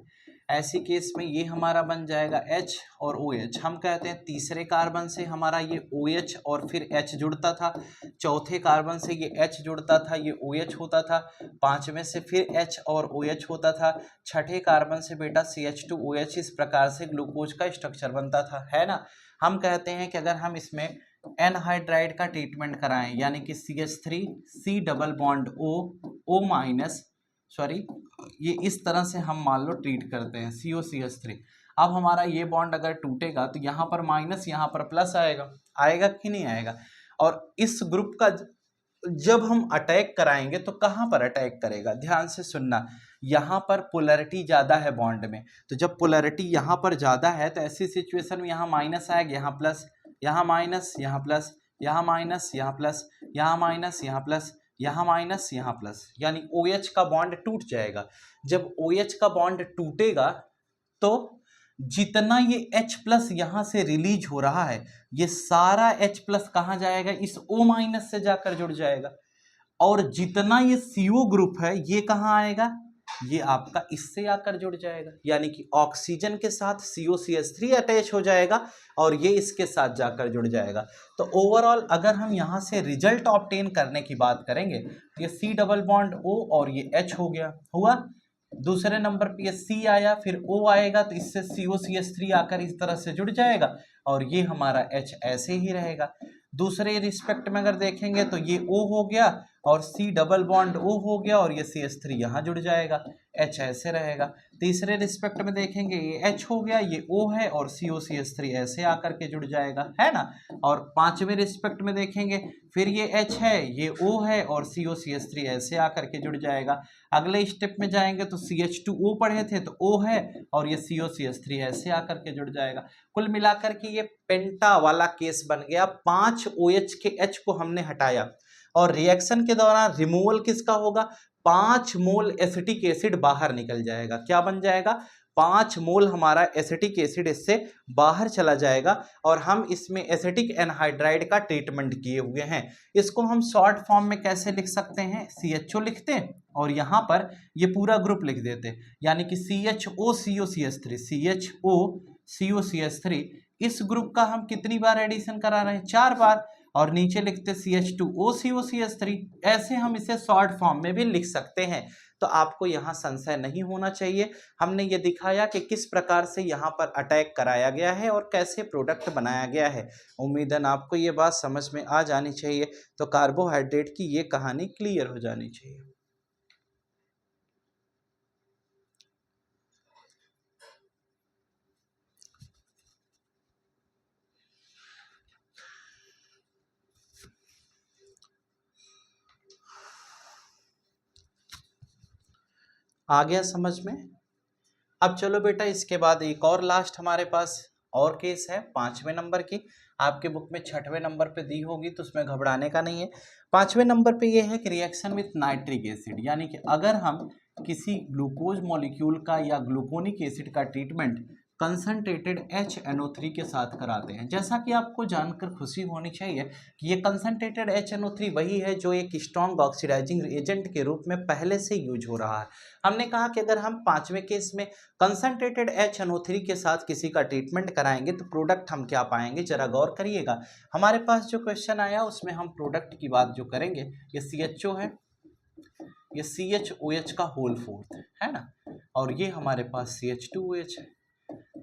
ऐसी केस में ये हमारा बन जाएगा H और OH। हम कहते हैं तीसरे कार्बन से हमारा ये OH और फिर H जुड़ता था, चौथे कार्बन से ये H जुड़ता था, ये OH होता था, पांचवें से फिर H और OH होता था, छठे कार्बन से बेटा CH2OH। इस प्रकार से ग्लूकोज का स्ट्रक्चर बनता था, है ना। हम कहते हैं कि अगर हम इसमें एनहाइड्राइड का ट्रीटमेंट कराएं, यानी कि CH3 C double bond O minus, sorry, ये इस तरह से हम मान लो ट्रीट करते हैं COCH3। अब हमारा ये बॉन्ड अगर टूटेगा तो यहाँ पर माइनस, यहाँ पर प्लस आएगा, आएगा कि नहीं आएगा। और इस ग्रुप का जब हम अटैक कराएंगे तो कहाँ पर अटैक करेगा, ध्यान से सुनना। यहाँ पर पोलैरिटी ज़्यादा है बॉन्ड में, तो जब पोलैरिटी यहाँ पर ज़्यादा है तो ऐसी सिचुएशन में यहाँ माइनस आएगा, यहाँ प्लस, यहाँ माइनस, यहाँ प्लस, यहाँ माइनस, यहाँ प्लस, यहाँ माइनस, यहाँ प्लस, यहाँ माइनस, यहाँ प्लस, यानी OH का बॉन्ड टूट जाएगा। जब OH का बॉन्ड टूटेगा तो जितना ये H प्लस यहाँ से रिलीज हो रहा है, ये सारा H प्लस कहाँ जाएगा, इस O माइनस से जाकर जुड़ जाएगा। और जितना ये CO ग्रुप है ये कहाँ आएगा, ये आपका इससे आकर जुड़ जाएगा। यानी कि ऑक्सीजन के साथ COCH3 अटैच हो जाएगा और ये इसके साथ जाकर जुड़ जाएगा। तो ओवरऑल अगर हम यहाँ से रिजल्ट ऑब्टेन करने की बात करेंगे तो ये C डबल बॉन्ड O और ये H हो गया, हुआ। दूसरे नंबर पे ये C आया, फिर O आएगा तो इससे COCH3 आकर इस तरह से जुड़ जाएगा और ये हमारा H ऐसे ही रहेगा। दूसरे रिस्पेक्ट में अगर देखेंगे तो ये O हो गया और C डबल बॉन्ड O हो गया और ये CH3 यहाँ जुड़ जाएगा, H ऐसे रहेगा। तीसरे रिस्पेक्ट में देखेंगे ये H हो गया, ये O है और COCH3 ऐसे आकर के जुड़ जाएगा, है ना। और पांचवें रिस्पेक्ट में देखेंगे फिर ये H है, ये O है और COCH3 ऐसे आकर के जुड़ जाएगा। अगले स्टेप में जाएंगे तो CH2O पढ़े थे तो O है और ये COCH3 ऐसे आकर के जुड़ जाएगा। कुल मिलाकर के ये पेंटा वाला केस बन गया। 5 OH के H को हमने हटाया और रिएक्शन के दौरान रिमूवल किसका होगा, 5 मोल एसिटिक एसिड बाहर निकल जाएगा। क्या बन जाएगा, 5 मोल हमारा एसिटिक एसिड इससे बाहर चला जाएगा और हम इसमें एसिटिक एनहाइड्राइड का ट्रीटमेंट किए हुए हैं। इसको हम शॉर्ट फॉर्म में कैसे लिख सकते हैं, CHO लिखते हैं और यहाँ पर ये पूरा ग्रुप लिख देते हैं, यानी कि CHO COCH3, CHO COCH3। इस ग्रुप का हम कितनी बार एडिशन करा रहे हैं, 4 बार। और नीचे लिखते CH2OCO-CH3, ऐसे हम इसे शॉर्ट फॉर्म में भी लिख सकते हैं। तो आपको यहाँ संशय नहीं होना चाहिए। हमने ये दिखाया कि किस प्रकार से यहाँ पर अटैक कराया गया है और कैसे प्रोडक्ट बनाया गया है। उम्मीदन आपको ये बात समझ में आ जानी चाहिए। तो कार्बोहाइड्रेट की ये कहानी क्लियर हो जानी चाहिए। आ गया समझ में? अब चलो बेटा, इसके बाद एक और लास्ट हमारे पास और केस है 5वें नंबर की। आपके बुक में 6वें नंबर पे दी होगी, तो उसमें घबराने का नहीं है। 5वें नंबर पे ये है कि रिएक्शन विथ नाइट्रिक एसिड, यानी कि अगर हम किसी ग्लूकोज मॉलिक्यूल का या ग्लूकोनिक एसिड का ट्रीटमेंट कंसनट्रेटेड HNO3 के साथ कराते हैं। जैसा कि आपको जानकर खुशी होनी चाहिए कि ये कंसनट्रेटेड HNO3 वही है जो एक स्ट्रॉन्ग ऑक्सीडाइजिंग एजेंट के रूप में पहले से यूज हो रहा है। हमने कहा कि अगर हम 5वें केस में कंसनट्रेटेड HNO3 के साथ किसी का ट्रीटमेंट कराएंगे तो प्रोडक्ट हम क्या पाएंगे, जरा गौर करिएगा। हमारे पास जो क्वेश्चन आया उसमें हम प्रोडक्ट की बात जो करेंगे, ये CHO है, ये CHOH का होल फोर्थ है ना, और ये हमारे पास CH2OH है।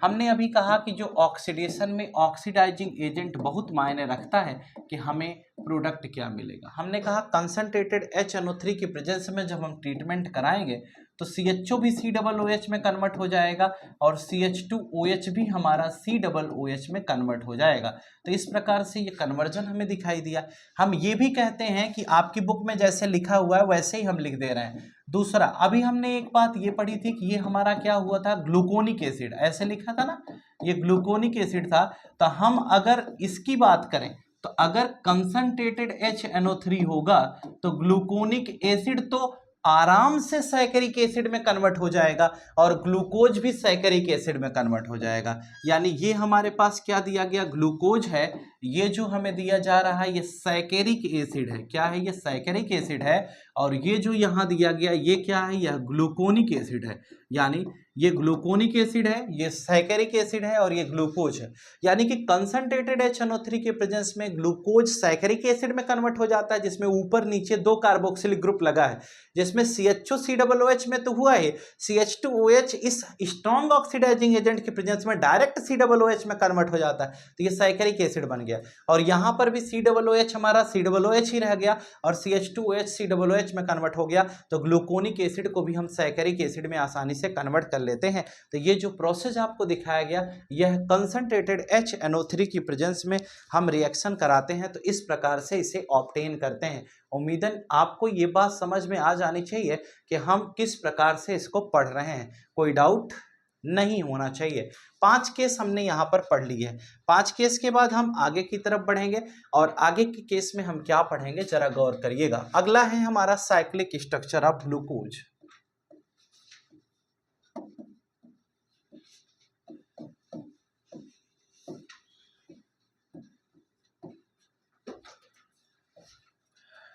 हमने अभी कहा कि जो ऑक्सीडेशन में ऑक्सीडाइजिंग एजेंट बहुत मायने रखता है कि हमें प्रोडक्ट क्या मिलेगा। हमने कहा कंसनट्रेटेड HNO3 की प्रेजेंस में जब हम ट्रीटमेंट कराएंगे तो CHO भी COOH में कन्वर्ट हो जाएगा और CH2OH भी हमारा COOH में कन्वर्ट हो जाएगा। तो इस प्रकार से ये कन्वर्जन हमें दिखाई दिया। हम ये भी कहते हैं कि आपकी बुक में जैसे लिखा हुआ है वैसे ही हम लिख दे रहे हैं। दूसरा, अभी हमने एक बात ये पढ़ी थी कि ये हमारा क्या हुआ था, ग्लूकोनिक एसिड, ऐसे लिखा था ना, ये ग्लूकोनिक एसिड था। तो हम अगर इसकी बात करें तो अगर कंसंट्रेटेड HNO3 होगा तो ग्लूकोनिक एसिड तो आराम से सैकरिक एसिड में कन्वर्ट हो जाएगा और ग्लूकोज भी सैकरिक एसिड में कन्वर्ट हो जाएगा। यानी ये हमारे पास क्या दिया गया, ग्लूकोज है, ये जो हमें दिया जा रहा है ये सैकरिक एसिड है। क्या है, ये सैकरिक एसिड है। और ये जो यहाँ दिया गया ये क्या है, यह ग्लूकोनिक एसिड है। यानी ये ग्लूकोनिक एसिड है, ये सैकरिक एसिड है और ये ग्लूकोज है। यानी कि कंसंट्रेटेड HNO3 के प्रेजेंस में ग्लूकोज सैकरिक एसिड में कन्वर्ट हो जाता है, जिसमें ऊपर नीचे 2 कार्बोक्सिलिक ग्रुप लगा है, जिसमें CHO COOH में तो हुआ है, CH2OH इस स्ट्रॉन्ग ऑक्सीडाइजिंग एजेंट के प्रेजेंस में डायरेक्ट COOH में कन्वर्ट हो जाता है, तो ये सैकरिक एसिड बन गया। और यहाँ पर भी COOH हमारा COOH ही रह गया और CH2OH COOH में कन्वर्ट हो गया। तो ग्लूकोनिक एसिड को भी हम सैकरिक एसिड में आसानी से कन्वर्ट कर लेते हैं। तो ये जो प्रोसेस आपको दिखाया गया यह कंसंट्रेटेड HNO3 की प्रेजेंस में हम रिएक्शन कराते हैं, तो इस प्रकार से इसे ऑब्टेन करते हैं। उम्मीदन आपको ये बात समझ में आ जानी चाहिए कि हम किस प्रकार से इसको पढ़ रहे हैं, कोई डाउट नहीं होना चाहिए। 5 केस हमने यहाँ पर पढ़ लिए हैं। 5 केस के बाद हम आगे की तरफ बढ़ेंगे और आगे के केस में हम क्या पढ़ेंगे जरा गौर करिएगा। अगला है हमारा साइक्लिक स्ट्रक्चर ऑफ ग्लूकोज।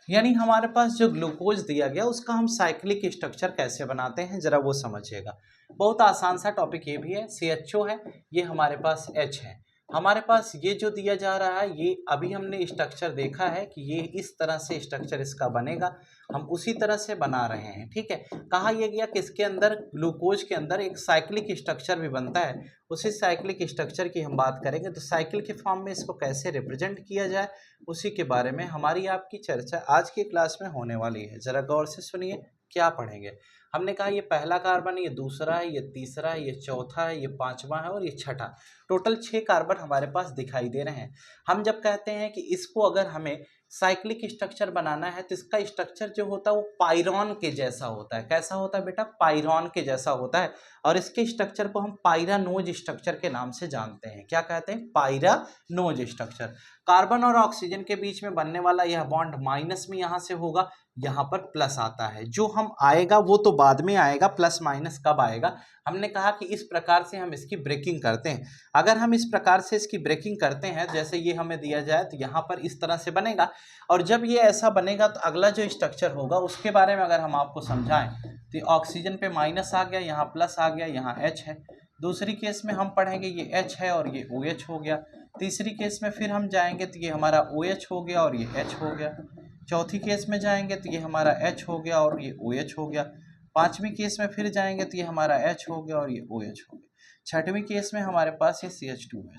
यानी हमारे पास जो ग्लूकोज दिया गया उसका हम साइक्लिक स्ट्रक्चर कैसे बनाते हैं जरा वो समझिएगा। बहुत आसान सा टॉपिक ये भी है। CHO है, ये हमारे पास H है, हमारे पास ये जो दिया जा रहा है ये अभी हमने स्ट्रक्चर देखा है कि ये इस तरह से स्ट्रक्चर इसका बनेगा, हम उसी तरह से बना रहे हैं। ठीक है, कहा यह गया कि इसके अंदर ग्लूकोज के अंदर एक साइक्लिक स्ट्रक्चर भी बनता है, उसी साइक्लिक स्ट्रक्चर की हम बात करेंगे। तो साइकिल के फॉर्म में इसको कैसे रिप्रेजेंट किया जाए उसी के बारे में हमारी आपकी चर्चा आज की क्लास में होने वाली है। जरा गौर से सुनिए क्या पढ़ेंगे। हमने कहा ये पहला कार्बन, ये दूसरा है, ये तीसरा है, ये चौथा है, ये पांचवा है और ये छठा। टोटल 6 कार्बन हमारे पास दिखाई दे रहे हैं। हम जब कहते हैं कि इसको अगर हमें साइक्लिक स्ट्रक्चर बनाना है तो इसका स्ट्रक्चर जो होता है वो पायरॉन के जैसा होता है। कैसा होता है बेटा, पायरॉन के जैसा होता है। और इसके स्ट्रक्चर को हम पायरानोज स्ट्रक्चर के नाम से जानते हैं। क्या कहते हैं, पायरानोज स्ट्रक्चर। कार्बन और ऑक्सीजन के बीच में बनने वाला यह बॉन्ड माइनस में यहाँ से होगा, यहाँ पर प्लस आता है। जो हम आएगा वो तो बाद में आएगा, प्लस माइनस कब आएगा। हमने कहा कि इस प्रकार से हम इसकी ब्रेकिंग करते हैं। अगर हम इस प्रकार से इसकी ब्रेकिंग करते हैं, जैसे ये हमें दिया जाए तो यहाँ पर इस तरह से बनेगा। और जब ये ऐसा बनेगा तो अगला जो स्ट्रक्चर होगा उसके बारे में अगर हम आपको समझाएं तो ऑक्सीजन पे माइनस आ गया, यहाँ प्लस आ गया, यहाँ H है। दूसरी केस में हम पढ़ेंगे ये H है और ये OH हो गया। तीसरी केस में फिर हम जाएंगे तो ये हमारा OH हो गया और ये H हो गया। चौथी केस में जाएंगे तो ये हमारा H हो गया और ये OH हो गया। पांचवी केस में फिर जाएंगे तो ये हमारा H हो गया और ये OH हो गया। छठवीं केस में हमारे पास ये CH2 है।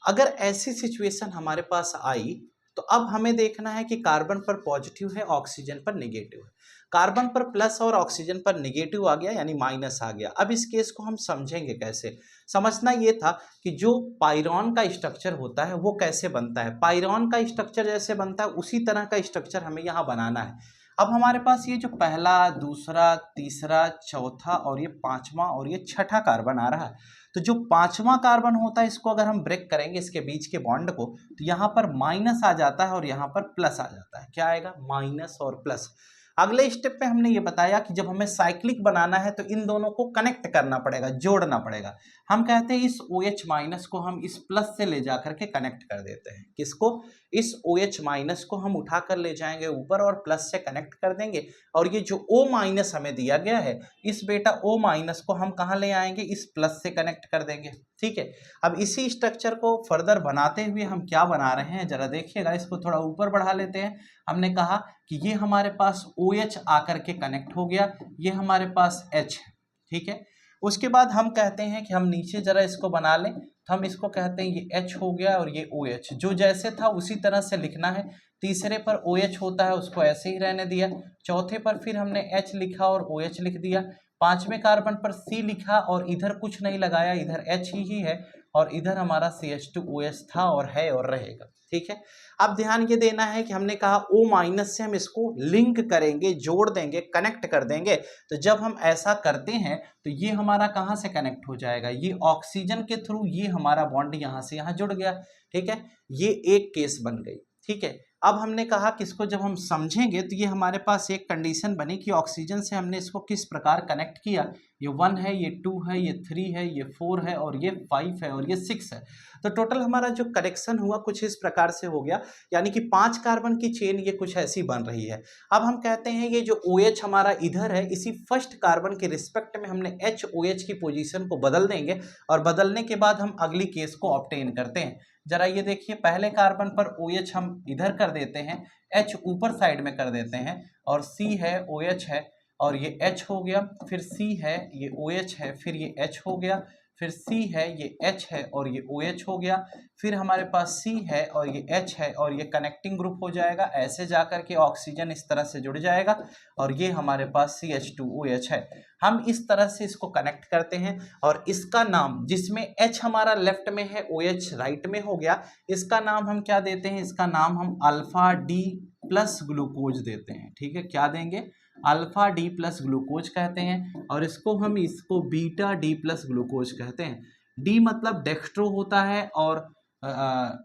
अगर ऐसी सिचुएशन हमारे पास आई तो अब हमें देखना है कि कार्बन पर पॉजिटिव है, ऑक्सीजन पर नेगेटिव है। कार्बन पर प्लस और ऑक्सीजन पर नेगेटिव आ गया यानी माइनस आ गया। अब इस केस को हम समझेंगे कैसे। समझना ये था कि जो पायरॉन का स्ट्रक्चर होता है वो कैसे बनता है। पायरॉन का स्ट्रक्चर जैसे बनता है उसी तरह का स्ट्रक्चर हमें यहाँ बनाना है। अब हमारे पास ये जो पहला, दूसरा, तीसरा, चौथा और ये पांचवा और ये छठा कार्बन आ रहा है, तो जो पांचवा कार्बन होता है इसको अगर हम ब्रेक करेंगे इसके बीच के बॉन्ड को, तो यहाँ पर माइनस आ जाता है और यहाँ पर प्लस आ जाता है। क्या आएगा? माइनस और प्लस। अगले स्टेप पे हमने ये बताया कि जब हमें साइक्लिक बनाना है तो इन दोनों को कनेक्ट करना पड़ेगा, जोड़ना पड़ेगा। हम कहते हैं इस OH माइनस को हम इस प्लस से ले जा करके कनेक्ट कर देते हैं। किसको? इस OH माइनस को हम उठा कर ले जाएंगे ऊपर और प्लस से कनेक्ट कर देंगे। और ये जो O माइनस हमें दिया गया है, इस बेटा O माइनस को हम कहाँ ले आएंगे? इस प्लस से कनेक्ट कर देंगे। ठीक है। अब इसी स्ट्रक्चर को फर्दर बनाते हुए हम क्या बना रहे हैं जरा देखिएगा। इसको थोड़ा ऊपर बढ़ा लेते हैं। हमने कहा कि ये हमारे पास OH आकर के कनेक्ट हो गया, ये हमारे पास H है। ठीक है। उसके बाद हम कहते हैं कि हम नीचे जरा इसको बना लें, तो हम इसको कहते हैं ये H हो गया और ये OH, जो जैसे था उसी तरह से लिखना है। तीसरे पर OH होता है उसको ऐसे ही रहने दिया। चौथे पर फिर हमने H लिखा और OH लिख दिया। पांचवें कार्बन पर C लिखा और इधर कुछ नहीं लगाया, इधर H ही है और इधर हमारा CH2OH था और है और रहेगा। ठीक है। अब ध्यान ये देना है कि हमने कहा O माइनस से हम इसको लिंक करेंगे, जोड़ देंगे, कनेक्ट कर देंगे। तो जब हम ऐसा करते हैं तो ये हमारा कहाँ से कनेक्ट हो जाएगा? ये ऑक्सीजन के थ्रू ये हमारा बॉन्ड यहाँ से यहाँ जुड़ गया। ठीक है। ये एक केस बन गई। ठीक है। अब हमने कहा कि इसको जब हम समझेंगे तो ये हमारे पास एक कंडीशन बनी कि ऑक्सीजन से हमने इसको किस प्रकार कनेक्ट किया। ये 1 है, ये 2 है, ये 3 है, ये 4 है और ये 5 है और ये 6 है। तो टोटल हमारा जो कनेक्शन हुआ कुछ इस प्रकार से हो गया, यानी कि 5 कार्बन की चेन ये कुछ ऐसी बन रही है। अब हम कहते हैं ये जो OH हमारा इधर है, इसी फर्स्ट कार्बन के रिस्पेक्ट में हमने HOH की पोजीशन को बदल देंगे और बदलने के बाद हम अगली केस को ऑब्टेन करते हैं। जरा ये देखिए, पहले कार्बन पर OH हम इधर कर देते हैं, H ऊपर साइड में कर देते हैं और C है, OH है और ये H हो गया, फिर C है, ये OH है, फिर ये H हो गया, फिर C है, ये H है और ये OH हो गया, फिर हमारे पास C है और ये H है और ये कनेक्टिंग ग्रुप हो जाएगा। ऐसे जाकर के ऑक्सीजन इस तरह से जुड़ जाएगा और ये हमारे पास CH2OH है। हम इस तरह से इसको कनेक्ट करते हैं और इसका नाम, जिसमें H हमारा लेफ्ट में है, OH राइट में हो गया, इसका नाम हम क्या देते हैं? इसका नाम हम अल्फा D प्लस ग्लूकोज देते हैं। ठीक है। क्या देंगे? अल्फा D प्लस ग्लूकोज कहते हैं और इसको बीटा D प्लस ग्लूकोज कहते हैं। D मतलब डेक्स्ट्रो होता है और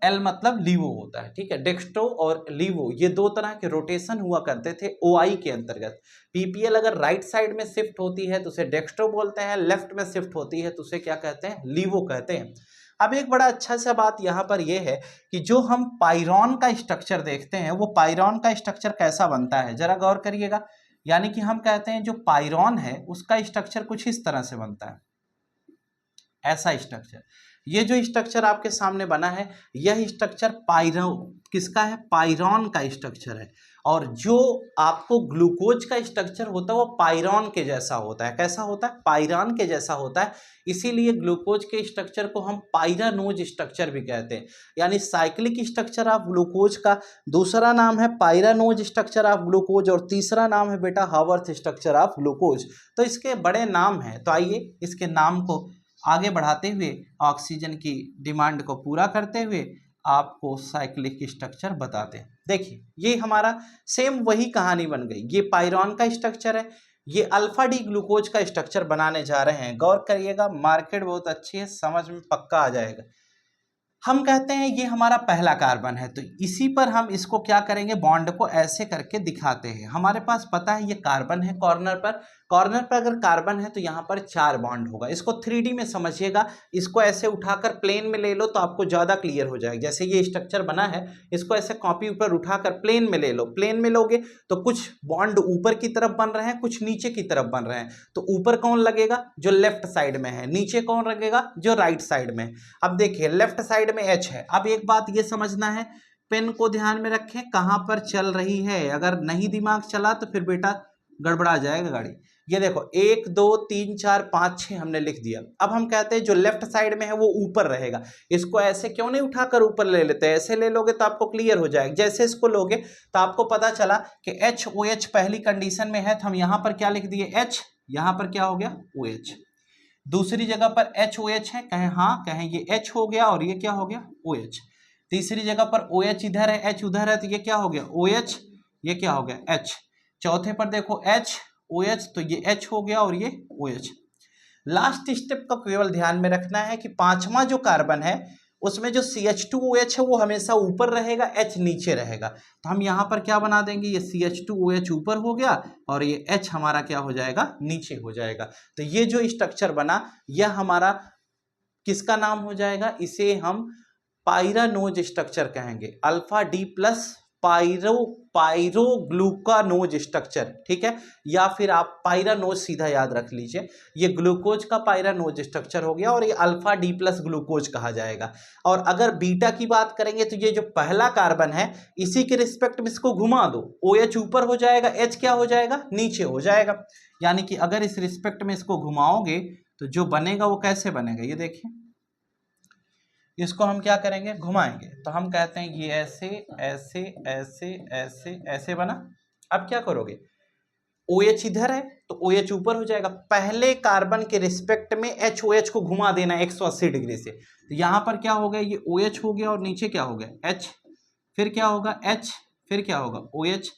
L मतलब लीवो होता है। ठीक है। डेक्स्ट्रो और लीवो ये दो तरह के रोटेशन हुआ करते थे OI के अंतर्गत। PPL अगर राइट साइड में शिफ्ट होती है तो उसे डेक्स्ट्रो बोलते हैं, लेफ्ट में शिफ्ट होती है तो उसे क्या कहते हैं? लीवो कहते हैं। अब एक बड़ा अच्छा सा बात यहाँ पर यह है कि जो हम पायरॉन का स्ट्रक्चर देखते हैं वो पायरॉन का स्ट्रक्चर कैसा बनता है, जरा गौर करिएगा। यानी कि हम कहते हैं जो पायरॉन है उसका स्ट्रक्चर कुछ इस तरह से बनता है, ऐसा स्ट्रक्चर। ये जो स्ट्रक्चर आपके सामने बना है यह स्ट्रक्चर किसका है? पायरॉन का स्ट्रक्चर है। और जो आपको ग्लूकोज का स्ट्रक्चर होता है वो पायरॉन के जैसा होता है। कैसा होता है? पायरॉन के जैसा होता है। इसीलिए ग्लूकोज के स्ट्रक्चर को हम पायरानोज स्ट्रक्चर भी कहते हैं। यानी साइक्लिक स्ट्रक्चर ऑफ ग्लूकोज का दूसरा नाम है पायरानोज स्ट्रक्चर ऑफ ग्लूकोज और तीसरा नाम है बेटा हावर्थ स्ट्रक्चर ऑफ ग्लूकोज। तो इसके बड़े नाम हैं, तो आइए इसके नाम को आगे बढ़ाते हुए ऑक्सीजन की डिमांड को पूरा करते हुए आपको साइक्लिक स्ट्रक्चर बताते हैं। देखिए ये हमारा सेम वही कहानी बन गई। ये पायरॉन का स्ट्रक्चर है, ये अल्फा डी ग्लूकोज का स्ट्रक्चर बनाने जा रहे हैं। गौर करिएगा, मार्केट बहुत अच्छी है, समझ में पक्का आ जाएगा। हम कहते हैं ये हमारा पहला कार्बन है, तो इसी पर हम इसको क्या करेंगे, बॉन्ड को ऐसे करके दिखाते हैं। हमारे पास पता है ये कार्बन है, कॉर्नर पर अगर कार्बन है तो यहाँ पर 4 बॉन्ड होगा। इसको 3D में समझिएगा, इसको ऐसे उठाकर प्लेन में ले लो तो आपको ज़्यादा क्लियर हो जाएगा। जैसे ये स्ट्रक्चर बना है, इसको ऐसे कॉपी ऊपर उठाकर प्लेन में ले लो, प्लेन में लोगे तो कुछ बॉन्ड ऊपर की तरफ बन रहे हैं, कुछ नीचे की तरफ बन रहे हैं। तो ऊपर कौन लगेगा, जो लेफ्ट साइड में है, नीचे कौन लगेगा, जो राइट साइड में। अब देखिए लेफ्ट साइड में H है। अब एक बात ये समझना है, पेन को ध्यान में रखें कहाँ पर चल रही है, अगर नहीं दिमाग चला तो फिर बेटा गड़बड़ा जाएगा गाड़ी। ये देखो 1 2 3 4 5 6 हमने लिख दिया। अब हम कहते हैं जो लेफ्ट साइड में है वो ऊपर रहेगा। इसको ऐसे क्यों नहीं उठाकर ऊपर ले लेते, ऐसे ले लोगे तो आपको क्लियर हो जाएगा। जैसे इसको लोगे तो आपको पता चला कि HOH पहली कंडीशन में है, तो हम यहाँ पर क्या लिख दिए, H, यहाँ पर क्या हो गया OH। दूसरी जगह पर HOH है, कहें हाँ, कहें ये H हो गया और ये क्या हो गया OH। तीसरी जगह पर OH इधर है, H उधर है, तो ये क्या हो गया OH, ये क्या हो गया H। चौथे पर देखो H OH, तो ये H हो गया और ये OH। लास्ट स्टेप का केवल ध्यान में रखना है कि पांचवा जो कार्बन है उसमें जो CH2OH है वो हमेशा ऊपर रहेगा, H नीचे रहेगा। तो हम यहाँ पर क्या बना देंगे, ये CH2OH ऊपर हो गया और ये H हमारा क्या हो जाएगा, नीचे हो जाएगा। तो ये जो स्ट्रक्चर बना यह हमारा किसका नाम हो जाएगा, इसे हम पाइरानोज स्ट्रक्चर कहेंगे। अल्फा डी प्लस पायरोग्लूकानोज स्ट्रक्चर, ठीक है, या फिर आप पाइरानोज सीधा याद रख लीजिए। ये ग्लूकोज का पाइरानोज स्ट्रक्चर हो गया और ये अल्फा डी प्लस ग्लूकोज कहा जाएगा। और अगर बीटा की बात करेंगे तो ये जो पहला कार्बन है इसी के रिस्पेक्ट में इसको घुमा दो, OH ऊपर हो जाएगा, H क्या हो जाएगा, नीचे हो जाएगा। यानी कि अगर इस रिस्पेक्ट में इसको घुमाओगे तो जो बनेगा वो कैसे बनेगा, ये देखिए, इसको हम क्या करेंगे, घुमाएंगे। तो हम कहते हैं ये ऐसे ऐसे ऐसे ऐसे ऐसे बना। अब क्या करोगे, OH इधर है तो OH ऊपर हो जाएगा। पहले कार्बन के रिस्पेक्ट में HOH को घुमा देना 180 डिग्री से। तो यहाँ पर क्या हो गया, ये OH हो गया और नीचे क्या हो गया H, फिर क्या होगा H, फिर क्या होगा OH,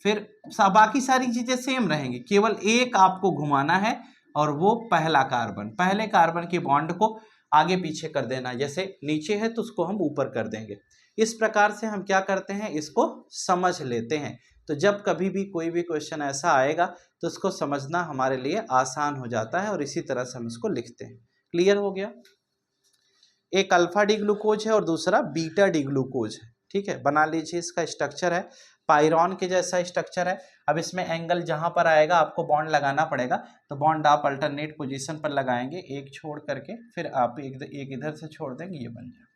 फिर बाकी सारी चीजें सेम रहेंगी, केवल एक आपको घुमाना है और वो पहला कार्बन, पहले कार्बन के बॉन्ड को आगे पीछे कर देना। जैसे नीचे है तो उसको हम ऊपर कर देंगे। इस प्रकार से हम क्या करते हैं, इसको समझ लेते हैं। तो जब कभी भी कोई भी क्वेश्चन ऐसा आएगा तो उसको समझना हमारे लिए आसान हो जाता है और इसी तरह से हम इसको लिखते हैं। क्लियर हो गया। एक अल्फा डी ग्लूकोज है और दूसरा बीटा डी ग्लूकोज है, ठीक है। बना लीजिए, इसका स्ट्रक्चर है पायरॉन के जैसा स्ट्रक्चर है। अब इसमें एंगल जहां पर आएगा आपको बॉन्ड लगाना पड़ेगा, तो बॉन्ड आप अल्टरनेट पोजीशन पर लगाएंगे, एक छोड़ करके, फिर आप एक इधर से छोड़ देंगे, ये बन जाए।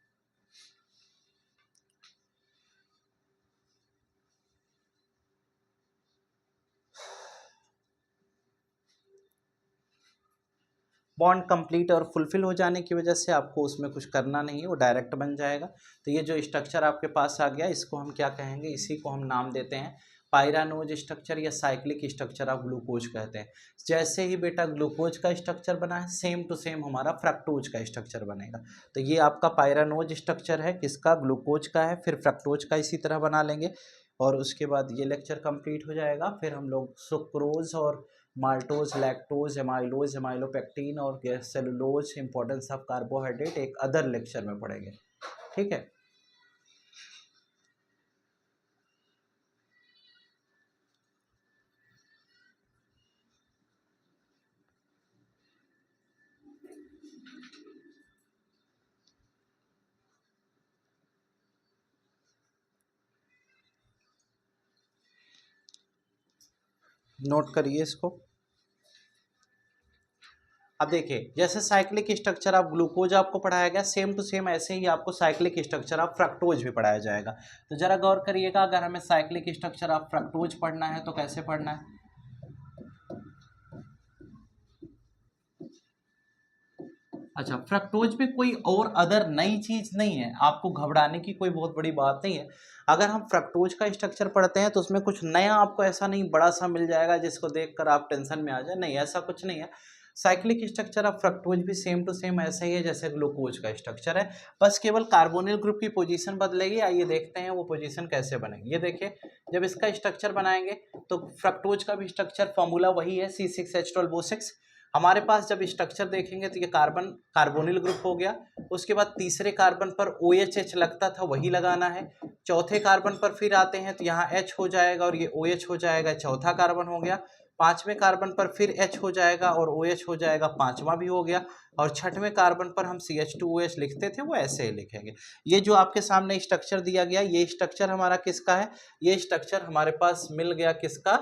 बॉन्ड कंप्लीट और फुलफिल हो जाने की वजह से आपको उसमें कुछ करना नहीं है, वो डायरेक्ट बन जाएगा। तो ये जो स्ट्रक्चर आपके पास आ गया इसको हम क्या कहेंगे, इसी को हम नाम देते हैं पायरानोज स्ट्रक्चर या साइक्लिक स्ट्रक्चर ऑफ ग्लूकोज कहते हैं। जैसे ही बेटा ग्लूकोज का स्ट्रक्चर बना है सेम टू सेम हमारा फ्रक्टोज का स्ट्रक्चर बनेगा। तो ये आपका पायरानोज स्ट्रक्चर है, किसका, ग्लूकोज का है। फिर फ्रक्टोज का इसी तरह बना लेंगे और उसके बाद ये लेक्चर कंप्लीट हो जाएगा। फिर हम लोग सुक्रोज और माल्टोज, लैक्टोज, एमाइलोज, एमाइलोपेक्टिन और सेलुलोज, इंपॉर्टेंस ऑफ कार्बोहाइड्रेट एक अदर लेक्चर में पढ़ेंगे, ठीक है। नोट करिए इसको। अब देखिए, जैसे साइक्लिक स्ट्रक्चर ऑफ ग्लूकोज आपको पढ़ाया गया, सेम टू सेम ऐसे ही आपको साइक्लिक स्ट्रक्चर ऑफ फ्रक्टोज भी पढ़ाया जाएगा। तो जरा गौर करिएगा, अगर हमें साइक्लिक स्ट्रक्चर ऑफ फ्रक्टोज पढ़ना है तो कैसे पढ़ना है। अच्छा, फ्रक्टोज में कोई और अदर नई चीज नहीं है, आपको घबराने की कोई बहुत बड़ी बात नहीं है। अगर हम फ्रक्टोज का स्ट्रक्चर पढ़ते हैं तो उसमें कुछ नया आपको ऐसा नहीं बड़ा सा मिल जाएगा जिसको देखकर आप टेंशन में आ जाए, नहीं, ऐसा कुछ नहीं है। साइक्लिक स्ट्रक्चर ऑफ फ्रक्टोज भी सेम टू सेम ऐसा ही है जैसे ग्लूकोज का स्ट्रक्चर है, बस केवल कार्बोनिल ग्रुप की पोजीशन बदलेगी। आइए देखते हैं वो पोजीशन कैसे बनेगी। ये देखिए, जब इसका स्ट्रक्चर बनाएंगे तो फ्रक्टोज का भी स्ट्रक्चर फॉर्मूला वही है, C6H12O6। हमारे पास जब स्ट्रक्चर देखेंगे तो ये कार्बन कार्बोनिल ग्रुप हो गया, उसके बाद तीसरे कार्बन पर OH लगता था वही लगाना है, चौथे कार्बन पर फिर आते हैं तो यहाँ H हो जाएगा और ये OH हो जाएगा, चौथा कार्बन हो गया, पांचवें कार्बन पर फिर H हो जाएगा और OH हो जाएगा, पांचवा भी हो गया, और छठवें कार्बन पर हम CH2OH लिखते थे वो ऐसे ही लिखेंगे। ये जो आपके सामने स्ट्रक्चर दिया गया, ये स्ट्रक्चर हमारा किसका है, ये स्ट्रक्चर हमारे पास मिल गया किसका,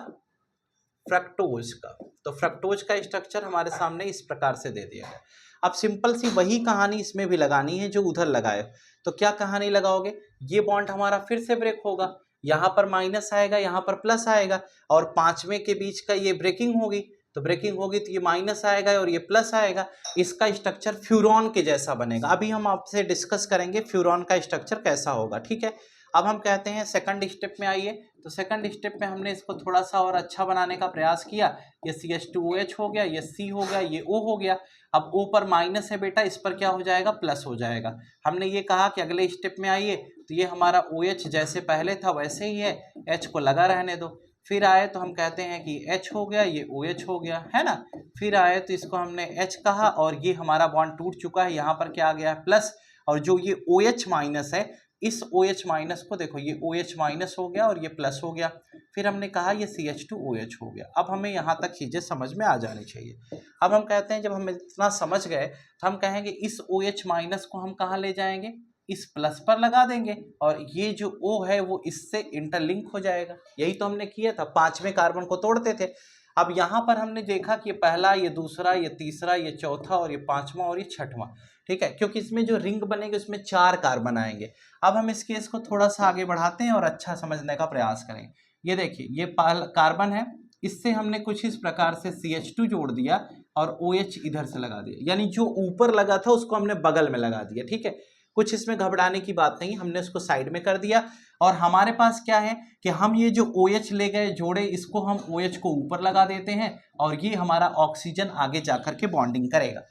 फ्रक्टोज का। तो फ्रक्टोज का स्ट्रक्चर हमारे सामने इस प्रकार से दे दिया गया। अब सिंपल सी वही कहानी इसमें भी लगानी है जो उधर लगाए। तो क्या कहानी लगाओगे, ये बॉन्ड हमारा फिर से ब्रेक होगा, यहाँ पर माइनस आएगा, यहाँ पर प्लस आएगा, और पांचवें के बीच का ये ब्रेकिंग होगी, तो ब्रेकिंग होगी तो ये माइनस आएगा और ये प्लस आएगा। इसका स्ट्रक्चर फ्यूरॉन के जैसा बनेगा। अभी हम आपसे डिस्कस करेंगे फ्यूरॉन का स्ट्रक्चर कैसा होगा, ठीक है। अब हम कहते हैं सेकंड स्टेप में आइए। तो सेकंड स्टेप में हमने इसको थोड़ा सा और अच्छा बनाने का प्रयास किया। ये CH2OH हो गया, ये C हो गया, ये O हो गया। अब O पर माइनस है बेटा, इस पर क्या हो जाएगा, प्लस हो जाएगा। हमने ये कहा कि अगले स्टेप में आइए, तो ये हमारा OH जैसे पहले था वैसे ही है, H को लगा रहने दो। फिर आए तो हम कहते हैं कि H हो गया, ये OH हो गया, है ना। फिर आए तो इसको हमने H कहा और ये हमारा बॉन्ड टूट चुका है, यहाँ पर क्या आ गया है, प्लस, और जो ये OH माइनस है, इस OH माइनस को देखो, ये OH माइनस हो गया और ये प्लस हो गया। फिर हमने कहा ये CH2OH हो गया। अब हमें यहाँ तक चीज़ें समझ में आ जानी चाहिए। अब हम कहते हैं जब हम इतना समझ गए तो हम कहेंगे इस OH माइनस को हम कहाँ ले जाएंगे, इस प्लस पर लगा देंगे, और ये जो O है वो इससे इंटरलिंक हो जाएगा। यही तो हमने किया था, पांचवें कार्बन को तोड़ते थे। अब यहाँ पर हमने देखा कि ये पहला, ये दूसरा, ये तीसरा, ये चौथा और ये पांचवा और ये छठवां, ठीक है, क्योंकि इसमें जो रिंग बनेगी उसमें 4 कार्बन आएंगे। अब हम इस केस को थोड़ा सा आगे बढ़ाते हैं और अच्छा समझने का प्रयास करें। ये देखिए, ये कार्बन है, इससे हमने कुछ इस प्रकार से CH2 जोड़ दिया और OH इधर से लगा दिया, यानी जो ऊपर लगा था उसको हमने बगल में लगा दिया, ठीक है। कुछ इसमें घबराने की बात नहीं, हमने उसको साइड में कर दिया। और हमारे पास क्या है कि हम ये जो OH ले गए जोड़े, इसको हम OH को ऊपर लगा देते हैं और ये हमारा ऑक्सीजन आगे जाकर के बॉन्डिंग करेगा।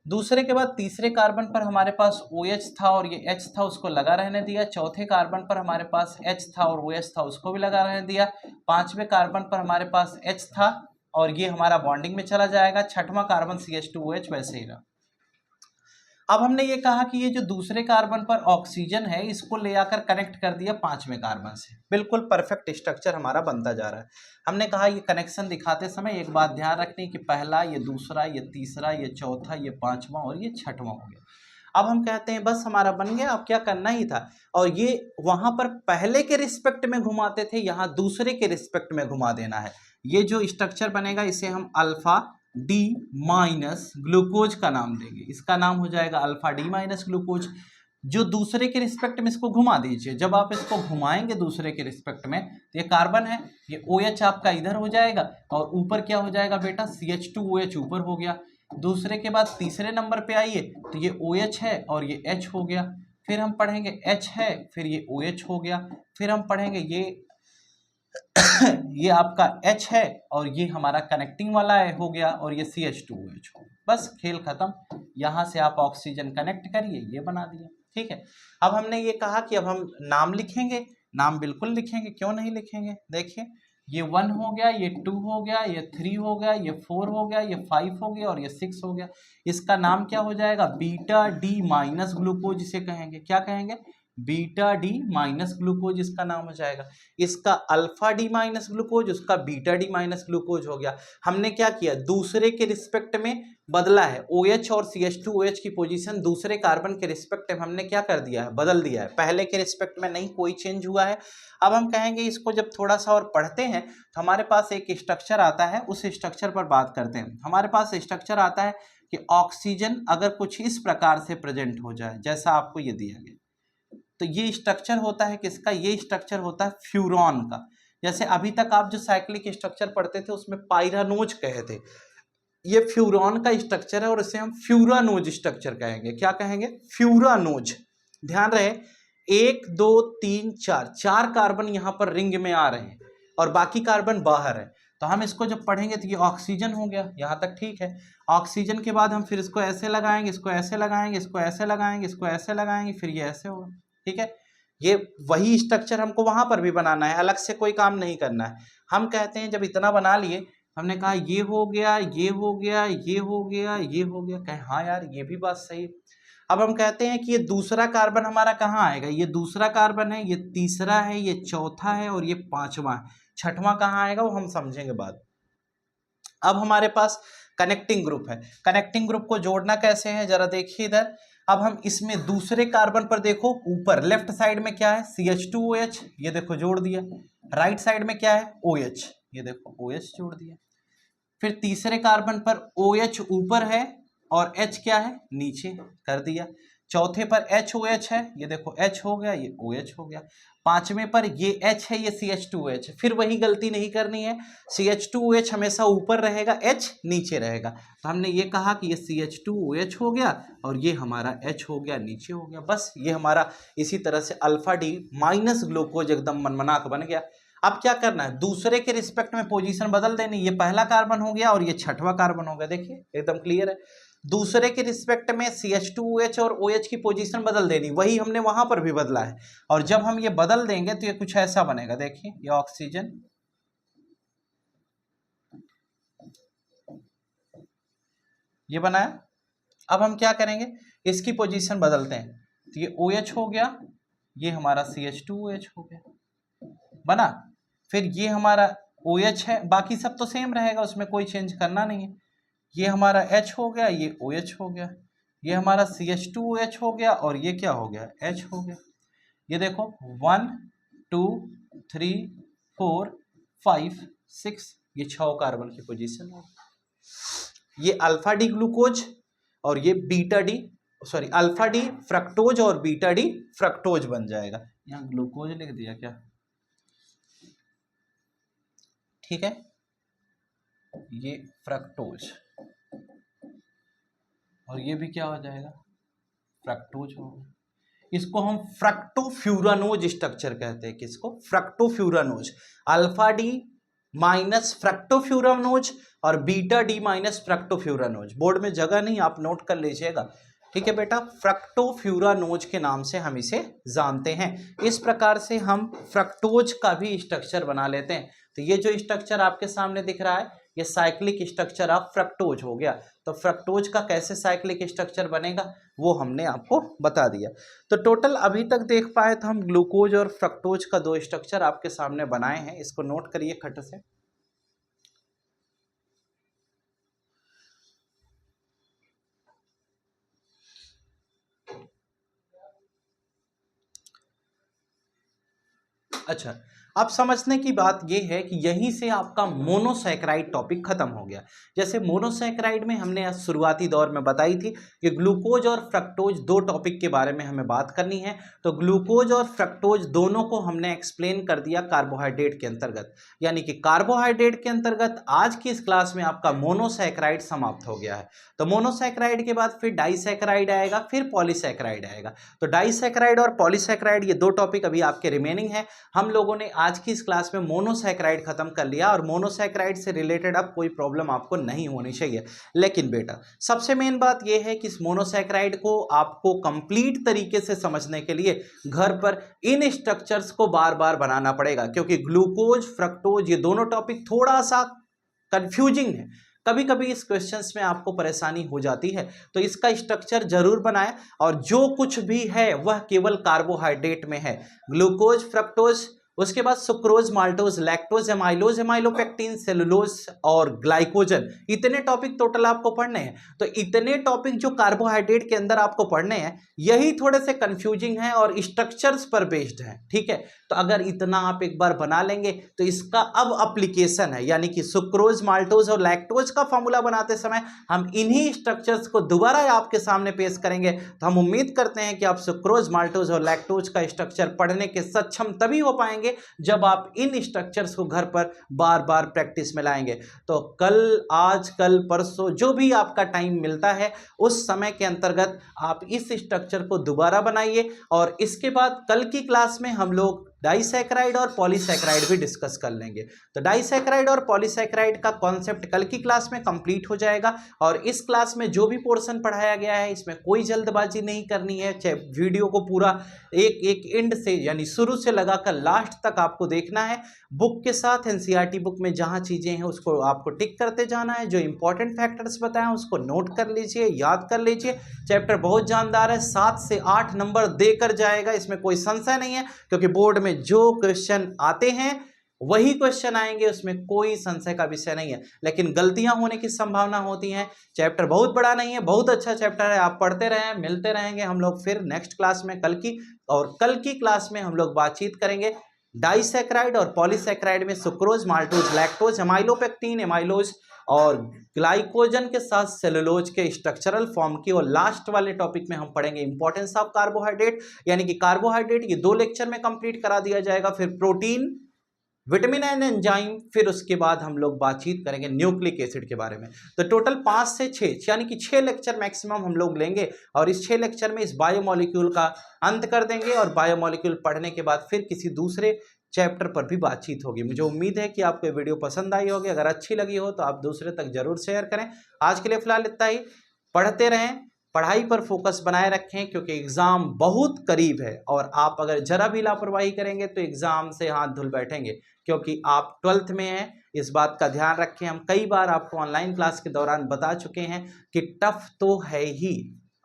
दूसरे के बाद तीसरे कार्बन पर हमारे पास OH था और ये H था, उसको लगा रहने दिया। चौथे कार्बन पर हमारे पास H था और OH था, उसको भी लगा रहने दिया। पांचवें कार्बन पर हमारे पास H था और ये हमारा बॉन्डिंग में चला जाएगा। छठवां कार्बन CH2OH वैसे ही रहा। अब हमने ये कहा कि ये जो दूसरे कार्बन पर ऑक्सीजन है, इसको ले आकर कनेक्ट कर दिया पांचवें कार्बन से। बिल्कुल परफेक्ट स्ट्रक्चर हमारा बनता जा रहा है। हमने कहा ये कनेक्शन दिखाते समय एक बात ध्यान रखनी कि पहला, ये दूसरा, ये तीसरा, ये चौथा, ये पांचवा और ये छठवां हो गया। अब हम कहते हैं बस हमारा बन गया, अब क्या करना ही था। और ये वहां पर पहले के रिस्पेक्ट में घुमाते थे, यहाँ दूसरे के रिस्पेक्ट में घुमा देना है। ये जो स्ट्रक्चर बनेगा इसे हम अल्फा डी माइनस ग्लूकोज का नाम देंगे। इसका नाम हो जाएगा अल्फा डी माइनस ग्लूकोज। जो दूसरे के रिस्पेक्ट में इसको घुमा दीजिए। जब आप इसको घुमाएंगे दूसरे के रिस्पेक्ट में तो ये कार्बन है, ये OH आपका इधर हो जाएगा और ऊपर क्या हो जाएगा बेटा, CH2OH ऊपर हो गया। दूसरे के बाद तीसरे नंबर पे आइए तो ये OH है और ये H हो गया। फिर हम पढ़ेंगे H है, फिर ये OH हो गया। फिर हम पढ़ेंगे ये आपका H है और ये हमारा कनेक्टिंग वाला है हो गया, और ये CH2OH हो। बस खेल खत्म। यहाँ से आप ऑक्सीजन कनेक्ट करिए, ये बना दिया, ठीक है। अब हमने ये कहा कि अब हम नाम लिखेंगे। नाम बिल्कुल लिखेंगे, क्यों नहीं लिखेंगे। देखिए, ये 1 हो गया, ये 2 हो गया, ये 3 हो गया, ये 4 हो गया, ये 5 हो गया और ये 6 हो गया। इसका नाम क्या हो जाएगा, बीटा डी माइनस ग्लूकोज इसे कहेंगे। क्या कहेंगे, बीटा डी माइनस ग्लूकोज इसका नाम हो जाएगा। इसका अल्फा डी माइनस ग्लूकोज, उसका बीटा डी माइनस ग्लूकोज हो गया। हमने क्या किया, दूसरे के रिस्पेक्ट में बदला है। OH और CH2OH की पोजीशन दूसरे कार्बन के रिस्पेक्ट में हमने क्या कर दिया है, बदल दिया है। पहले के रिस्पेक्ट में नहीं, कोई चेंज हुआ है। अब हम कहेंगे इसको जब थोड़ा सा और पढ़ते हैं तो हमारे पास एक स्ट्रक्चर आता है, उस स्ट्रक्चर पर बात करते हैं। हमारे पास स्ट्रक्चर आता है कि ऑक्सीजन अगर कुछ इस प्रकार से प्रेजेंट हो जाए, जैसा आपको ये दिया गया, तो ये स्ट्रक्चर होता है किसका, ये स्ट्रक्चर होता है फ्यूरॉन का। जैसे अभी तक आप जो साइक्लिक स्ट्रक्चर पढ़ते थे उसमें पायरानोज कहे थे, ये फ्यूरॉन का स्ट्रक्चर है और इसे हम फ्यूरानोज स्ट्रक्चर कहेंगे। क्या कहेंगे, फ्यूरानोज। ध्यान रहे, 1 2 3 4 कार्बन यहाँ पर रिंग में आ रहे हैं और बाकी कार्बन बाहर है। तो हम इसको जब पढ़ेंगे तो ये ऑक्सीजन हो गया, यहाँ तक ठीक है। ऑक्सीजन के बाद हम फिर इसको ऐसे लगाएंगे, इसको ऐसे लगाएंगे, इसको ऐसे लगाएंगे, इसको ऐसे लगाएंगे, फिर ये ऐसे होगा, ठीक है। ये वही स्ट्रक्चर हमको वहां पर भी बनाना है, अलग से कोई काम नहीं करना है। हम कहते हैं जब इतना बना लिए हमने कहा ये हो गया, ये हो गया, ये हो गया, ये हो गया, कहे हाँ यार ये भी बात सही है। अब हम कहते हैं कि ये दूसरा कार्बन हमारा कहाँ आएगा, ये दूसरा कार्बन है, ये तीसरा है, ये चौथा है और ये पांचवा है, छठवां कहाँ आएगा वो हम समझेंगे बाद। अब हमारे पास कनेक्टिंग ग्रुप है, कनेक्टिंग ग्रुप को जोड़ना कैसे है जरा देखिए इधर। अब हम इसमें दूसरे कार्बन पर देखो, ऊपर लेफ्ट साइड में क्या है CH2OH, ये देखो जोड़ दिया। राइट साइड में क्या है OH, ये देखो OH जोड़ दिया। फिर तीसरे कार्बन पर OH ऊपर है और H क्या है नीचे, कर दिया। चौथे पर HOH है, ये देखो H हो गया, ये OH हो गया। पांचवें पर ये H है, ये CH2OH। फिर वही गलती नहीं करनी है, CH2OH हमेशा ऊपर रहेगा, H नीचे रहेगा। तो हमने ये कहा कि ये CH2OH हो गया और ये हमारा H हो गया, नीचे हो गया। बस ये हमारा इसी तरह से अल्फा डी माइनस ग्लूकोज एकदम मनमनाक बन गया। अब क्या करना है, दूसरे के रिस्पेक्ट में पोजीशन बदल देनी। ये पहला कार्बन हो गया और ये छठवां कार्बन हो गया, देखिए एकदम क्लियर है। दूसरे के रिस्पेक्ट में CH2OH और OH की पोजीशन बदल देनी, वही हमने वहां पर भी बदला है। और जब हम ये बदल देंगे तो ये कुछ ऐसा बनेगा, देखिए ये ऑक्सीजन, ये बनाया। अब हम क्या करेंगे, इसकी पोजीशन बदलते हैं, तो ये OH हो गया, ये हमारा CH2OH हो गया, बना। फिर ये हमारा OH है, बाकी सब तो सेम रहेगा, उसमें कोई चेंज करना नहीं है। ये हमारा H हो गया, ये OH हो गया, ये हमारा CH2OH हो गया और ये क्या हो गया H हो गया। ये देखो 1 2 3 4 5 6, ये 6 कार्बन की पोजीशन है। ये अल्फा डी ग्लूकोज और ये beta D, sorry alpha D fructose और बीटा डी फ्रक्टोज बन जाएगा। यहाँ ग्लूकोज लिख दिया क्या, ठीक है, ये फ्रक्टोज और ये भी क्या हो जाएगा फ्रक्टोज होगा। इसको हम फ्रक्टोफ्यूरानोज स्ट्रक्चर कहते हैं, किसको, fructofuranose. Alpha D minus fructofuranose और beta D minus fructofuranose. Board में जगह नहीं, आप नोट कर लीजिएगा, ठीक है बेटा। फ्रक्टोफ्यूरानोज के नाम से हम इसे जानते हैं। इस प्रकार से हम फ्रक्टोज का भी स्ट्रक्चर बना लेते हैं। तो ये जो स्ट्रक्चर आपके सामने दिख रहा है, ये साइक्लिक स्ट्रक्चर ऑफ फ्रक्टोज हो गया। तो फ्रक्टोज का कैसे साइक्लिक स्ट्रक्चर बनेगा वो हमने आपको बता दिया। तो टोटल अभी तक देख पाए तो हम ग्लूकोज और फ्रक्टोज का 2 स्ट्रक्चर आपके सामने बनाए हैं, इसको नोट करिए खट से। अच्छा, अब समझने की बात यह है कि यहीं से आपका मोनोसैकेराइड टॉपिक खत्म हो गया। जैसे मोनोसैकेराइड में हमने शुरुआती दौर में बताई थी कि ग्लूकोज और फ्रक्टोज 2 टॉपिक के बारे में हमें बात करनी है। तो ग्लूकोज और फ्रक्टोज दोनों को हमने एक्सप्लेन कर दिया कार्बोहाइड्रेट के अंतर्गत, यानी कि कार्बोहाइड्रेट के अंतर्गत आज की इस क्लास में आपका मोनोसैकेराइड समाप्त हो गया है। तो मोनोसैकेराइड के बाद फिर डाइसैकेराइड आएगा, फिर पॉलीसैकेराइड आएगा। तो डाइसैकेराइड और पॉलीसैकेराइड ये 2 टॉपिक अभी आपके रिमेनिंग है। हम लोगों ने आज की इस क्लास में मोनोसैकेराइड खत्म कर लिया और मोनोसैकेराइड से रिलेटेड अब कोई प्रॉब्लम आपको नहीं होनी चाहिए। लेकिन बेटा सबसे मेन बात यह है कि इस मोनोसैकेराइड को आपको कंप्लीट तरीके से समझने के लिए घर पर इन स्ट्रक्चर्स को बार बार बनाना पड़ेगा, क्योंकि ग्लूकोज फ्रक्टोज ये दोनों टॉपिक थोड़ा सा कंफ्यूजिंग है। कभी कभी इस क्वेश्चंस में आपको परेशानी हो जाती है, तो इसका स्ट्रक्चर जरूर बनाएं। और जो कुछ भी है वह केवल कार्बोहाइड्रेट में है, ग्लूकोज फ्रक्टोज, उसके बाद sucrose maltose lactose amylose amylopectin cellulose और ग्लाइकोजन, इतने टॉपिक टोटल आपको पढ़ने हैं। तो इतने टॉपिक जो कार्बोहाइड्रेट के अंदर आपको पढ़ने हैं यही थोड़े से कंफ्यूजिंग हैं और स्ट्रक्चर्स पर बेस्ड हैं, ठीक है। तो अगर इतना आप एक बार बना लेंगे तो इसका अब एप्लीकेशन है, यानी कि सुक्रोज माल्टोज और लैक्टोज का फॉर्मूला बनाते समय हम इन्हीं स्ट्रक्चर्स को दोबारा आपके सामने पेश करेंगे। तो हम उम्मीद करते हैं कि आप सुक्रोज माल्टोज और लैक्टोज का स्ट्रक्चर पढ़ने के सक्षम तभी हो पाएंगे जब आप इन स्ट्रक्चर्स को घर पर बार बार प्रैक्टिस में लाएंगे। तो कल, आज, कल, परसों जो भी आपका टाइम मिलता है उस समय के अंतर्गत आप इस स्ट्रक्चर को दोबारा बनाइए। और इसके बाद कल की क्लास में हम लोग डाइसैकेराइड और पॉलीसैकेराइड भी डिस्कस कर लेंगे। तो डाइसैकेराइड और पॉलीसैकेराइड का कॉन्सेप्ट कल की क्लास में कंप्लीट हो जाएगा। और इस क्लास में जो भी पोर्शन पढ़ाया गया है इसमें कोई जल्दबाजी नहीं करनी है, चाहे वीडियो को पूरा एक एक एंड से यानी शुरू से लगाकर लास्ट तक आपको देखना है। बुक के साथ एनसीईआरटी बुक में जहां चीजें हैं उसको आपको टिक करते जाना है, जो इंपॉर्टेंट फैक्टर्स बताएं उसको नोट कर लीजिए, याद कर लीजिए। चैप्टर बहुत जानदार है, 7 से 8 नंबर देकर जाएगा, इसमें कोई संशय नहीं है, क्योंकि बोर्ड में जो क्वेश्चन आते हैं वही क्वेश्चन आएंगे, उसमें कोई संशय का विषय नहीं है। लेकिन गलतियां होने की संभावना होती है। चैप्टर बहुत बड़ा नहीं है, बहुत अच्छा चैप्टर है, आप पढ़ते रहें, मिलते रहेंगे हम लोग फिर नेक्स्ट क्लास में कल की। और कल की क्लास में हम लोग बातचीत करेंगे डाइसैकेराइड और पॉलीसैकेराइड में sucrose, maltose, lactose, amylopectin, amylose और ग्लाइकोजन के साथ सेलुलोज के स्ट्रक्चरल फॉर्म की। और लास्ट वाले टॉपिक में हम पढ़ेंगे इंपॉर्टेंस ऑफ कार्बोहाइड्रेट, यानी कि कार्बोहाइड्रेट ये 2 लेक्चर में कंप्लीट करा दिया जाएगा। फिर प्रोटीन, विटामिन एंड एंजाइम, फिर उसके बाद हम लोग बातचीत करेंगे न्यूक्लिक एसिड के बारे में। तो टोटल 5 से 6 यानी कि 6 लेक्चर मैक्सिमम हम लोग लेंगे और इस 6 लेक्चर में इस बायोमोलिक्यूल का अंत कर देंगे। और बायोमोलिक्यूल पढ़ने के बाद फिर किसी दूसरे चैप्टर पर भी बातचीत होगी। मुझे उम्मीद है कि आपको ये वीडियो पसंद आई होगी, अगर अच्छी लगी हो तो आप दूसरे तक जरूर शेयर करें। आज के लिए फिलहाल इतना ही, पढ़ते रहें, पढ़ाई पर फोकस बनाए रखें, क्योंकि एग्जाम बहुत करीब है और आप अगर जरा भी लापरवाही करेंगे तो एग्जाम से हाथ धुल बैठेंगे, क्योंकि आप 12th में हैं। इस बात का ध्यान रखें, हम कई बार आपको ऑनलाइन क्लास के दौरान बता चुके हैं कि टफ तो है ही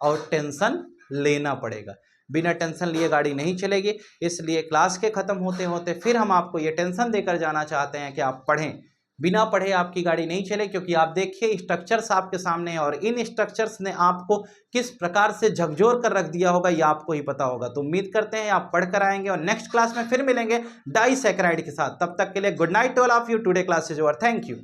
और टेंशन लेना पड़ेगा, बिना टेंशन लिए गाड़ी नहीं चलेगी। इसलिए क्लास के खत्म होते होते फिर हम आपको ये टेंशन देकर जाना चाहते हैं कि आप पढ़ें, बिना पढ़े आपकी गाड़ी नहीं चले। क्योंकि आप देखिए स्ट्रक्चर्स आपके सामने हैं और इन स्ट्रक्चर्स ने आपको किस प्रकार से झकझोर कर रख दिया होगा ये आपको ही पता होगा। तो उम्मीद करते हैं आप पढ़ कर आएंगे और नेक्स्ट क्लास में फिर मिलेंगे डाइसैकेराइड के साथ। तब तक के लिए good night to all of you. Today class is over, thank you.